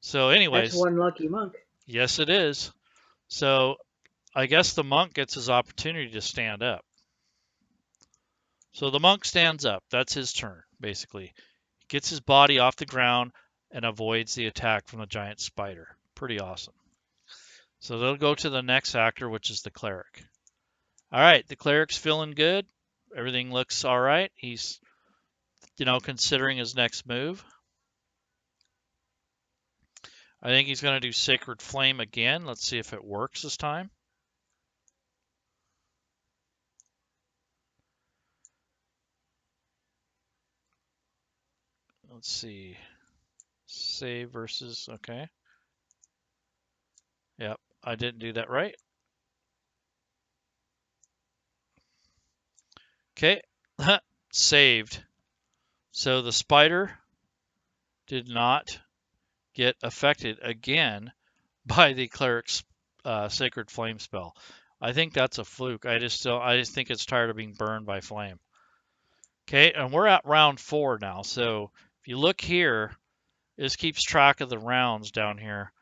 So anyways, That's one lucky monk. yes it is. So I guess the monk gets his opportunity to stand up. So the monk stands up. That's his turn, basically. He gets his body off the ground and avoids the attack from the giant spider. Pretty awesome. So they'll go to the next actor, which is the cleric. All right, the cleric's feeling good. Everything looks all right. He's, considering his next move. I think he's going to do Sacred Flame again. Let's see if it works this time. Let's see. Save versus, okay. Yep, I didn't do that right. Okay, saved. So the spider did not get affected again by the cleric's Sacred Flame spell. I think that's a fluke. I just think it's tired of being burned by flame. Okay, and we're at round 4 now. So if you look here, this keeps track of the rounds down here.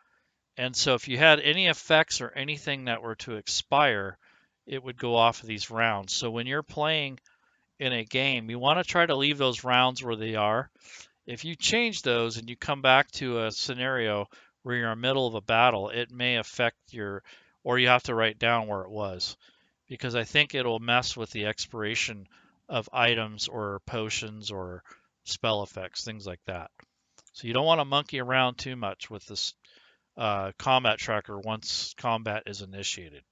And so if you had any effects or anything that were to expire, it would go off of these rounds. So when you're playing in a game, you want to try to leave those rounds where they are. If you change those and you come back to a scenario where you're in the middle of a battle, it may affect or you have to write down where it was, because I think it'll mess with the expiration of items or potions or spell effects, things like that. So you don't want to monkey around too much with this combat tracker once combat is initiated.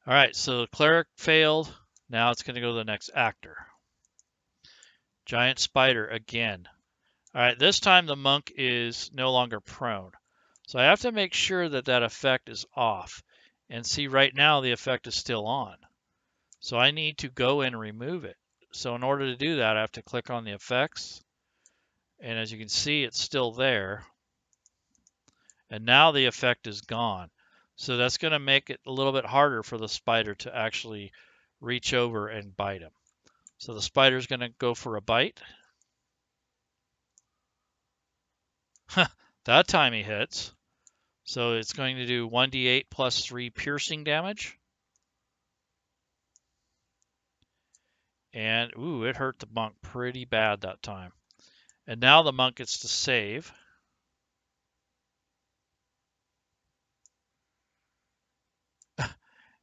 All right, so the cleric failed. Now it's going to go to the next actor. Giant spider again. All right, this time the monk is no longer prone. So I have to make sure that that effect is off. And see, right now the effect is still on. So I need to go and remove it. So in order to do that, I have to click on the effects. And as you can see, it's still there. And now the effect is gone. So that's going to make it a little bit harder for the spider to actually reach over and bite him. So the spider's going to go for a bite. That time he hits. So it's going to do 1d8 plus 3 piercing damage. And, ooh, it hurt the monk pretty bad that time. And now the monk gets to save.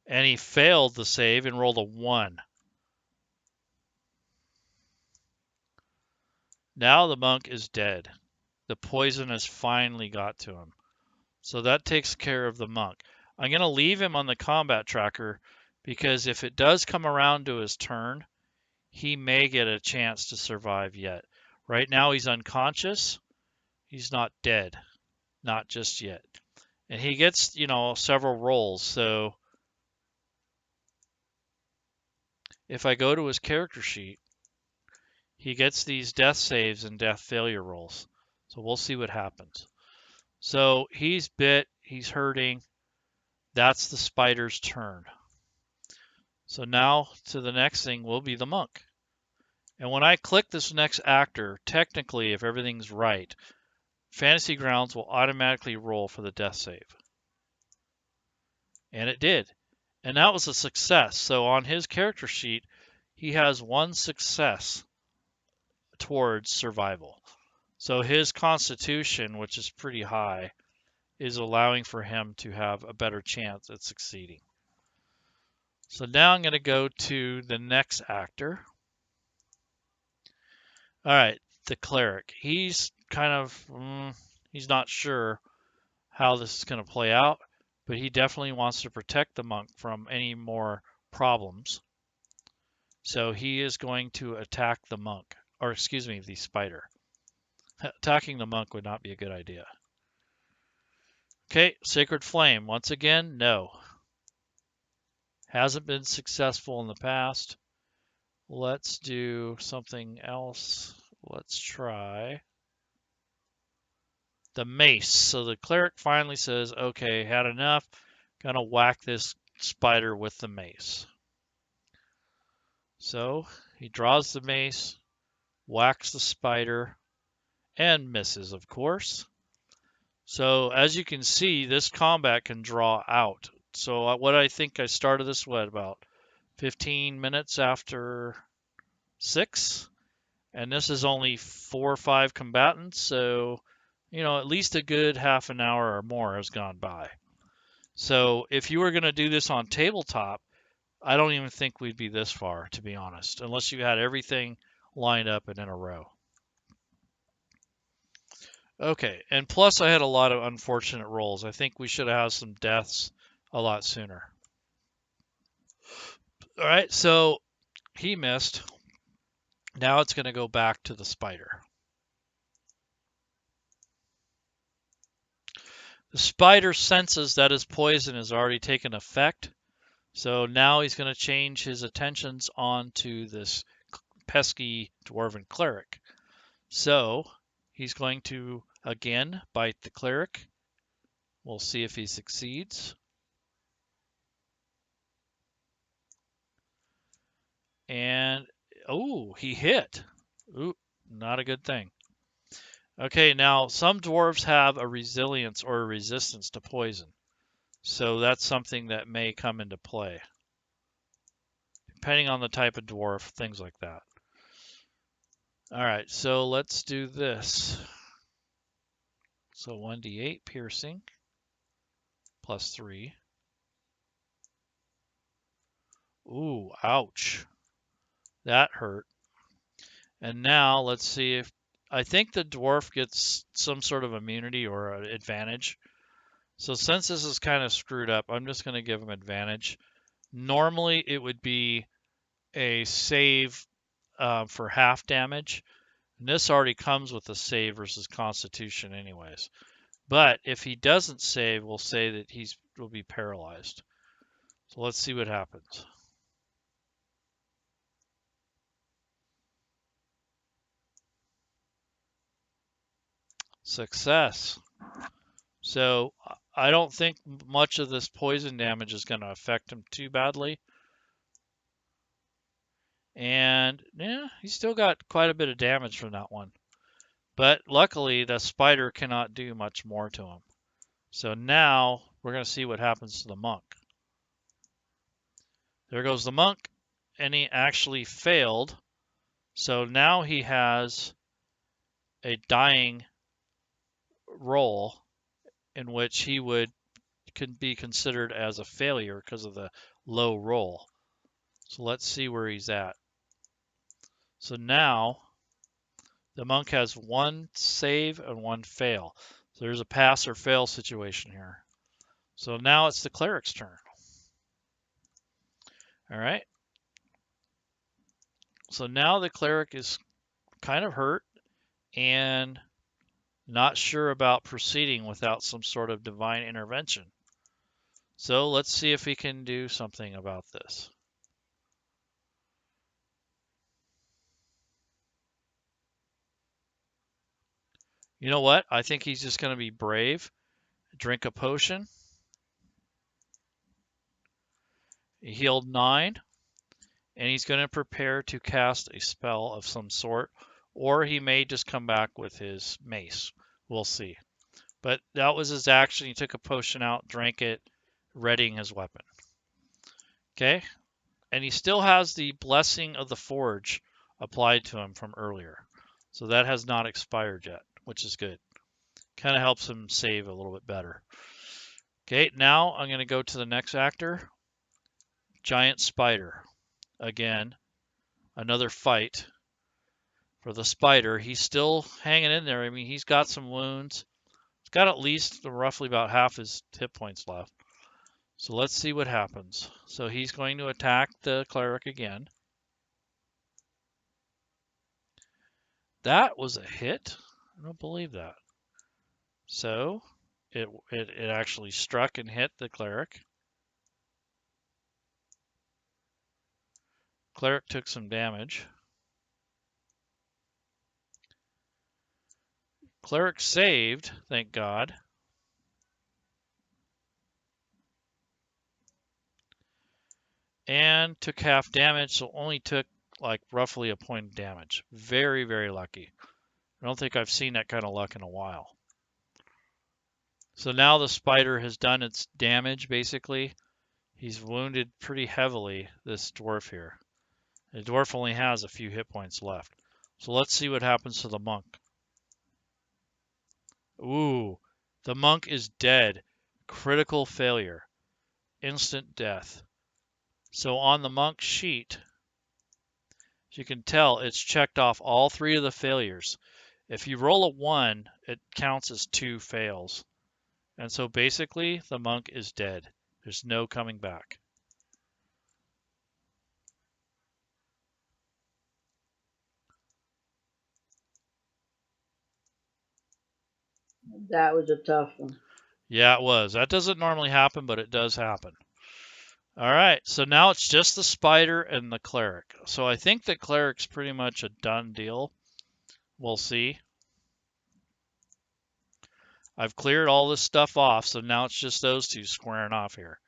And he failed the save and rolled a 1. Now the monk is dead. The poison has finally got to him. So that takes care of the monk. I'm going to leave him on the combat tracker because if it does come around to his turn, he may get a chance to survive yet. Right now he's unconscious. He's not dead. Not just yet. And he gets, several rolls. So if I go to his character sheet, he gets these death saves and death failure rolls. So we'll see what happens. So he's bit, he's hurting. That's the spider's turn. So now to the next thing will be the monk. And when I click this next actor, technically, if everything's right, Fantasy Grounds will automatically roll for the death save. And it did. And that was a success. So on his character sheet, he has 1 success towards survival. So his constitution, which is pretty high, is allowing for him to have a better chance at succeeding. So now I'm going to go to the next actor. All right, the cleric. He's kind of, he's not sure how this is going to play out, but he definitely wants to protect the monk from any more problems. So he is going to attack the monk, or excuse me, the spider. Attacking the monk would not be a good idea. Okay, Sacred Flame. Once again, no. Hasn't been successful in the past. Let's do something else. Let's try the mace. So the cleric finally says, okay, had enough. Gonna whack this spider with the mace. So he draws the mace, whacks the spider, and misses, of course. So as you can see, this combat can draw out. So what I think I started this, about 15 minutes after 6? And this is only 4 or 5 combatants, so, at least a good half an hour or more has gone by. So if you were going to do this on tabletop, I don't even think we'd be this far, to be honest, unless you had everything lined up and in a row. Okay, and plus I had a lot of unfortunate rolls. I think we should have had some deaths a lot sooner. All right, so he missed. Now it's going to go back to the spider. The spider senses that his poison has already taken effect, so now he's going to change his attentions onto this pesky dwarven cleric. So he's going to again bite the cleric. We'll see if he succeeds. And, oh, he hit. Ooh, not a good thing. Okay, now some dwarves have a resilience or a resistance to poison. So that's something that may come into play. Depending on the type of dwarf, things like that. All right, so let's do this. So 1d8 piercing plus 3. Ooh, ouch. That hurt. And now let's see if, I think the dwarf gets some sort of immunity or an advantage. So since this is kind of screwed up, I'm just going to give him advantage. Normally it would be a save for half damage. And this already comes with a save versus Constitution anyways. But if he doesn't save, we'll say that will be paralyzed. So let's see what happens. Success. So I don't think much of this poison damage is going to affect him too badly. And yeah, he's still got quite a bit of damage from that one. But luckily, the spider cannot do much more to him. So now we're going to see what happens to the monk. There goes the monk, and he actually failed. So now he has a dying roll in which he could be considered as a failure because of the low roll. So let's see where he's at. So now the monk has 1 save and 1 fail. So there's a pass or fail situation here. So now it's the cleric's turn. All right. So now the cleric is kind of hurt and not sure about proceeding without some sort of divine intervention. So let's see if he can do something about this. You know what? I think he's just going to be brave. Drink a potion. He healed 9. And he's going to prepare to cast a spell of some sort. Or he may just come back with his mace. We'll see. But that was his action. He took a potion out, drank it, readying his weapon. Okay? And he still has the Blessing of the Forge applied to him from earlier. So that has not expired yet, which is good. Kind of helps him save a little bit better. Okay, now I'm going to go to the next actor. Giant Spider. Again, another fight for the Spider. He's still hanging in there. I mean, he's got some wounds. He's got at least roughly about half his hit points left. So let's see what happens. So he's going to attack the Cleric again. That was a hit? I don't believe that. So it actually struck and hit the Cleric. Cleric took some damage. Cleric saved, thank God. And took half damage, so only took like roughly a point of damage. Very, very lucky. I don't think I've seen that kind of luck in a while. So now the Spider has done its damage, basically. He's wounded pretty heavily, this dwarf here. The dwarf only has a few hit points left. So let's see what happens to the monk. Ooh, the monk is dead. Critical failure. Instant death. So on the monk's sheet, as you can tell, it's checked off all 3 of the failures. If you roll a 1, it counts as 2 fails. And so basically, the monk is dead. There's no coming back. That was a tough one. Yeah, it was. That doesn't normally happen, but it does happen. All right, so now it's just the Spider and the Cleric. So I think the Cleric's pretty much a done deal. We'll see. I've cleared all this stuff off, so now it's just those 2 squaring off here.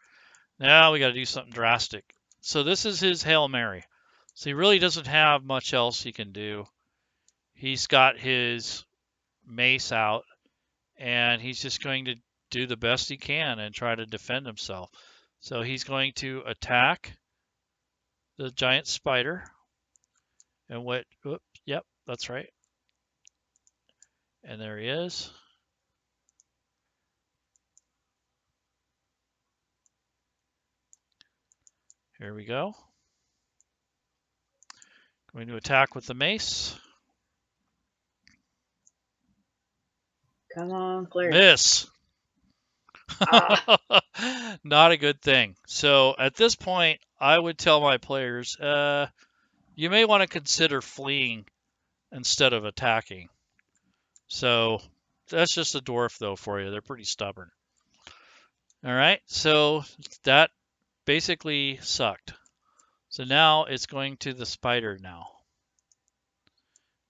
Now we got to do something drastic. So this is his Hail Mary. So he really doesn't have much else he can do. He's got his mace out, and he's just going to do the best he can and try to defend himself. So he's going to attack the giant spider. And what, whoop, yep, that's right. And there he is. Here we go. Going to attack with the mace. Come on, Cleric. Miss. Ah. Not a good thing. So at this point, I would tell my players, you may want to consider fleeing instead of attacking. So that's just a dwarf, though, for you. They're pretty stubborn. All right, so that basically sucked. So now it's going to the spider now.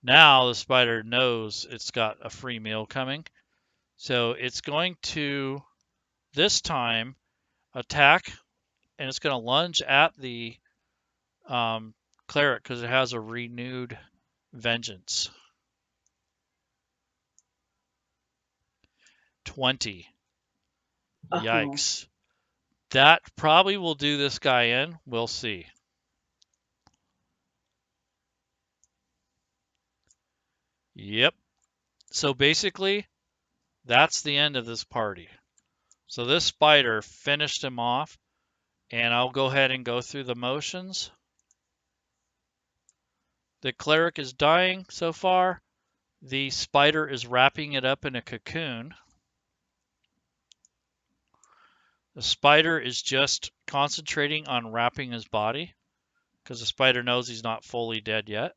Now the spider knows it's got a free meal coming. So it's going to, this time, attack, and it's going to lunge at the Cleric because it has a renewed vengeance. 20. Yikes. That probably will do this guy in. We'll see. Yep. So basically, that's the end of this party. So this spider finished him off, and I'll go ahead and go through the motions. The Cleric is dying so far. The spider is wrapping it up in a cocoon. The spider is just concentrating on wrapping his body because the spider knows he's not fully dead yet.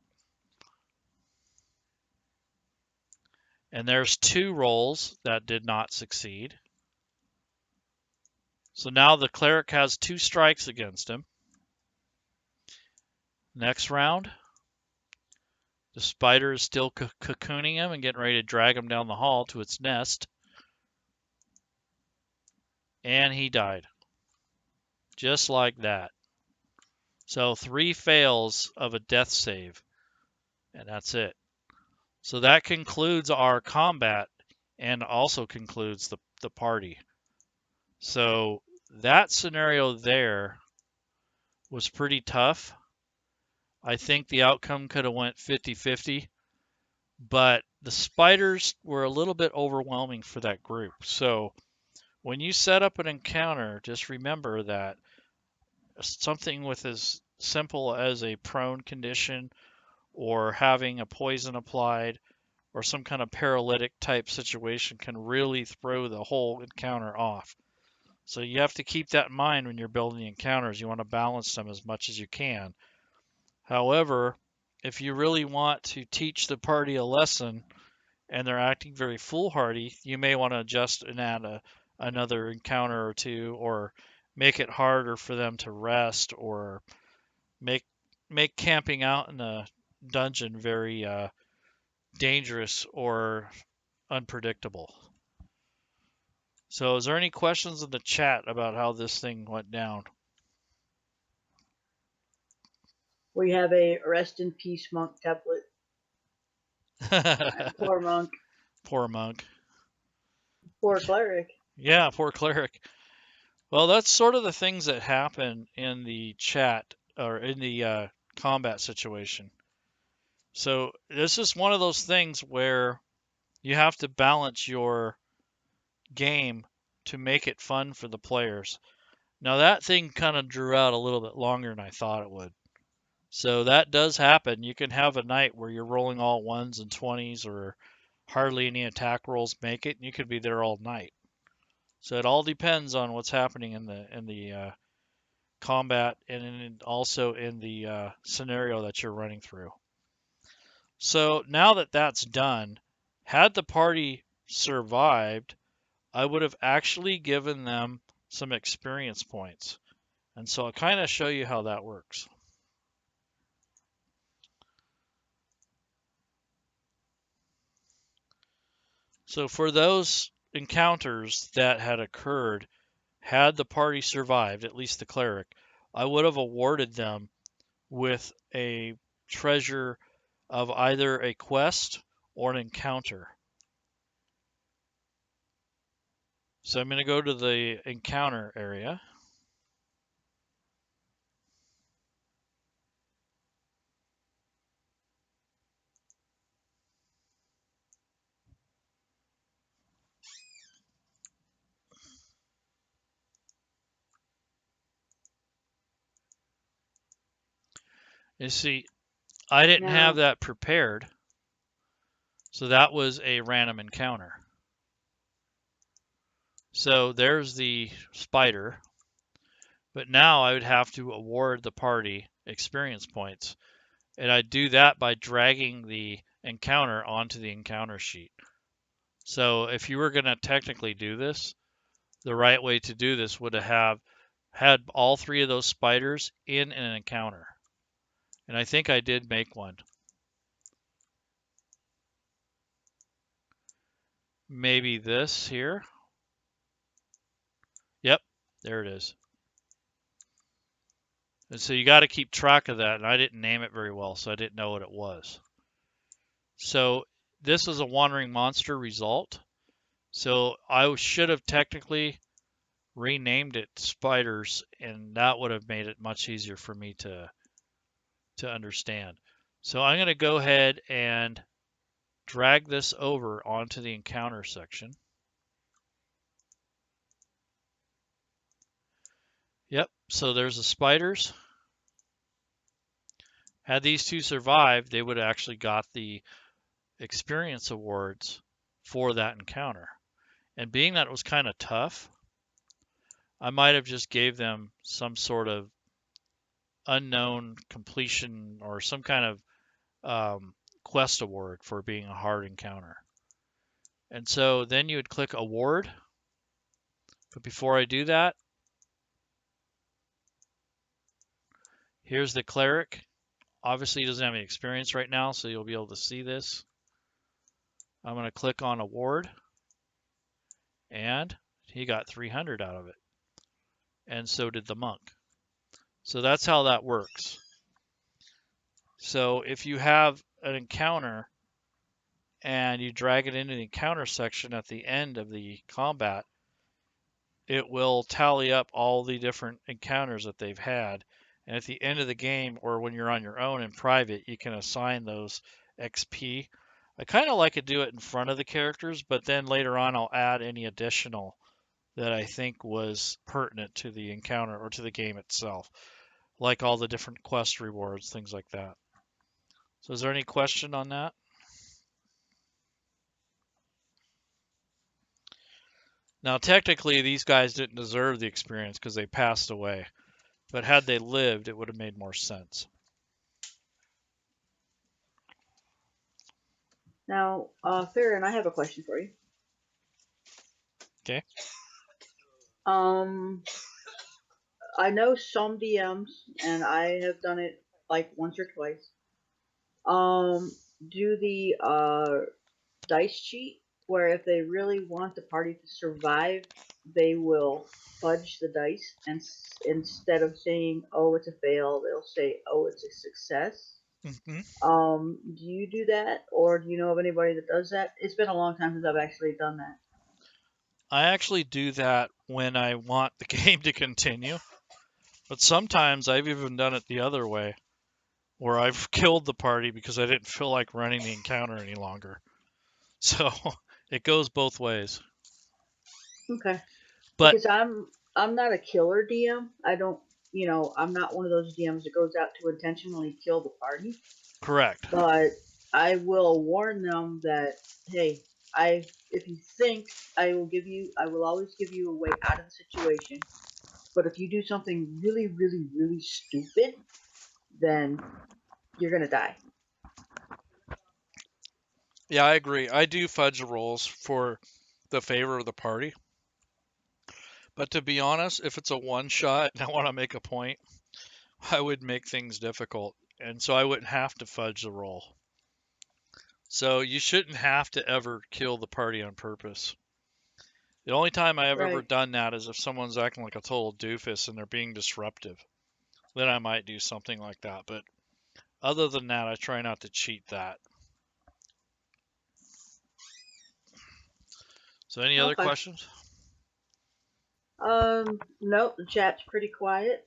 And there's 2 rolls that did not succeed. So now the Cleric has 2 strikes against him. Next round, the spider is still cocooning him and getting ready to drag him down the hall to its nest. And he died. Just like that. So 3 fails of a death save. And that's it. So that concludes our combat and also concludes the party. So that scenario there was pretty tough. I think the outcome could have went 50-50, but the spiders were a little bit overwhelming for that group. So when you set up an encounter, just remember that something with as simple as a prone condition or having a poison applied or some kind of paralytic type situation can really throw the whole encounter off. So you have to keep that in mind when you're building the encounters. You want to balance them as much as you can. However, if you really want to teach the party a lesson and they're acting very foolhardy, you may want to adjust and add another encounter or two, or make it harder for them to rest, or make camping out in a dungeon very dangerous or unpredictable. So, is there any questions in the chat about how this thing went down? We have a rest in peace monk template. Poor monk. Poor monk. Poor cleric. Yeah, poor cleric. Well, that's sort of the things that happen in the chat or in the combat situation. So this is one of those things where you have to balance your game to make it fun for the players. Now that thing kind of drew out a little bit longer than I thought it would. So that does happen. You can have a night where you're rolling all 1s and 20s or hardly any attack rolls make it, and you could be there all night. So it all depends on what's happening in the combat and also in the scenario that you're running through. So now that that's done, had the party survived, I would have actually given them some experience points. And so I'll kind of show you how that works. So for those encounters that had occurred, had the party survived, at least the cleric, I would have awarded them with a treasure of either a quest or an encounter. So I'm going to go to the encounter area. You see, I didn't have that prepared, so that was a random encounter. So there's the spider, but now I would have to award the party experience points, and I'd do that by dragging the encounter onto the encounter sheet. So if you were going to technically do this, the right way to do this would have had all 3 of those spiders in an encounter. And I think I did make one. Maybe this here. Yep, there it is. And so you got to keep track of that, and I didn't name it very well, so I didn't know what it was. So this is a wandering monster result. So I should have technically renamed it spiders, and that would have made it much easier for me to understand. So I'm going to go ahead and drag this over onto the encounter section. Yep, so there's the spiders. Had these 2 survived, they would have actually got the experience awards for that encounter. And being that it was kind of tough, I might have just gave them some sort of unknown completion or some kind of quest award for being a hard encounter. And so then you would click award. But before I do that, here's the cleric. Obviously he doesn't have any experience right now, so you'll be able to see this. I'm going to click on award, and he got 300 out of it. And so did the monk. So that's how that works. So if you have an encounter and you drag it into the encounter section at the end of the combat, it will tally up all the different encounters that they've had. And at the end of the game, or when you're on your own in private, you can assign those XP. I kind of like to do it in front of the characters, but then later on I'll add any additional that I think was pertinent to the encounter or to the game itself, like all the different quest rewards, things like that. So is there any question on that? Now, technically, these guys didn't deserve the experience because they passed away, but had they lived, it would have made more sense. Now, Farron, I have a question for you. Okay. I know some DMs, and I have done it like once or twice. Do the dice cheat where if they really want the party to survive, they will fudge the dice, and instead of saying "oh it's a fail," they'll say "oh it's a success." Mm-hmm. Do you do that, or do you know of anybody that does that? It's been a long time since I've actually done that. I actually do that when I want the game to continue, but sometimes I've even done it the other way, where I've killed the party because I didn't feel like running the encounter any longer. So it goes both ways. Okay. But Because I'm not a killer DM. I don't, I'm not one of those DMs that goes out to intentionally kill the party. correct. But I will warn them that, hey, if you think I will always give you a way out of the situation. But if you do something really, really, really stupid, then you're gonna die. Yeah, I agree. I do fudge the rolls for the favor of the party. But to be honest, if it's a one shot and I want to make a point, I would make things difficult. And so I wouldn't have to fudge the roll. So you shouldn't have to ever kill the party on purpose. The only time I have ever Right. done that is if someone's acting like a total doofus and they're being disruptive. Then I might do something like that. But other than that, I try not to cheat that. So any other Okay. questions? Nope. The chat's pretty quiet.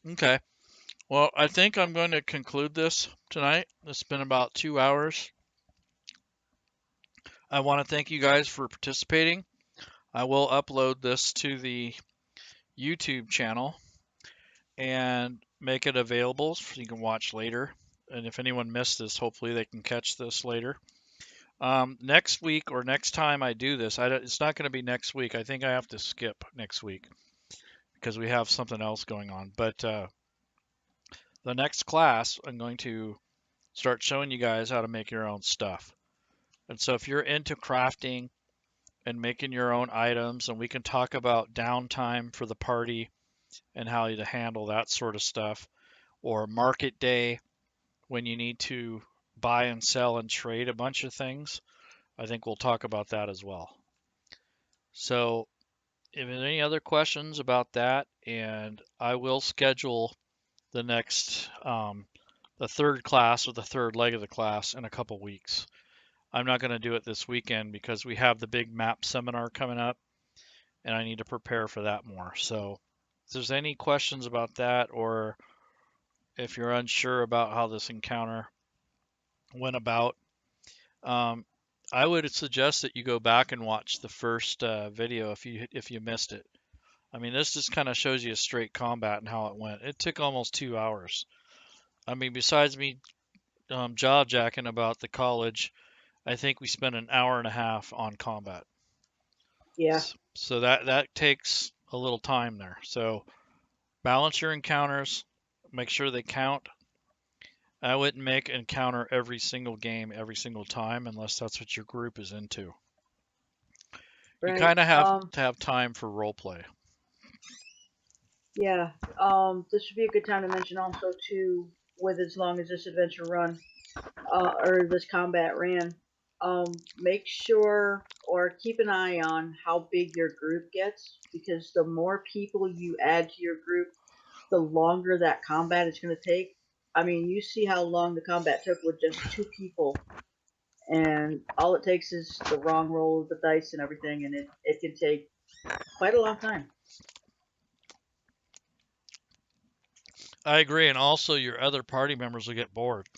Okay. Well, I think I'm going to conclude this tonight. It's been about 2 hours. I want to thank you guys for participating. I will upload this to the YouTube channel and make it available so you can watch later. And if anyone missed this, hopefully they can catch this later. Next week or next time I do this, it's not going to be next week. I think I have to skip next week because we have something else going on. But the next class, I'm going to start showing you guys how to make your own stuff. And so if you're into crafting and making your own items, and we can talk about downtime for the party and how to handle that sort of stuff, or market day when you need to buy and sell and trade a bunch of things. I think we'll talk about that as well. So if there's any other questions about that, and I will schedule the next, the third class or the third leg of the class in a couple weeks. I'm not going to do it this weekend because we have the big map seminar coming up and I need to prepare for that more. So if there's any questions about that, or if you're unsure about how this encounter went about, um, I would suggest that you go back and watch the first video if you missed it. I mean, this just kind of shows you a straight combat and how it went. It took almost 2 hours. I mean, besides me jaw jacking about the college, I think we spent an hour and a half on combat. Yeah. So that takes a little time there. So balance your encounters, make sure they count. I wouldn't make an encounter every single game every single time unless that's what your group is into. You Right. kind of have to have time for role play. Yeah. This would be a good time to mention also too, with as long as this adventure run, or this combat ran, make sure or keep an eye on how big your group gets, because the more people you add to your group, the longer that combat is going to take. I mean, you see how long the combat took with just 2 people, and all it takes is the wrong roll of the dice and everything, and it can take quite a long time. I agree, and also your other party members will get bored.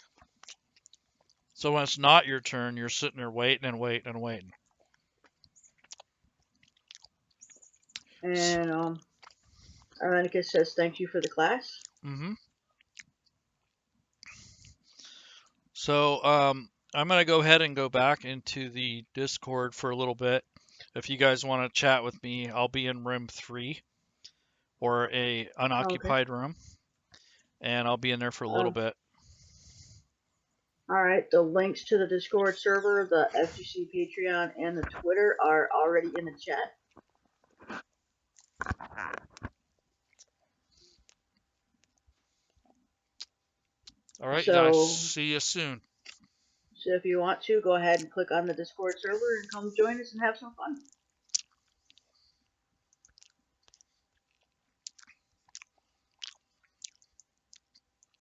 So when it's not your turn, you're sitting there waiting and waiting and waiting. And Ironicus says thank you for the class. Mm-hmm. So I'm gonna go ahead and go back into the Discord for a little bit. If you guys want to chat with me, I'll be in room 3 or a unoccupied room, and I'll be in there for a little bit. All right, the links to the Discord server, the FGC Patreon, and the Twitter are already in the chat. All right, So, guys. See you soon. So if you want to, go ahead and click on the Discord server and come join us and have some fun.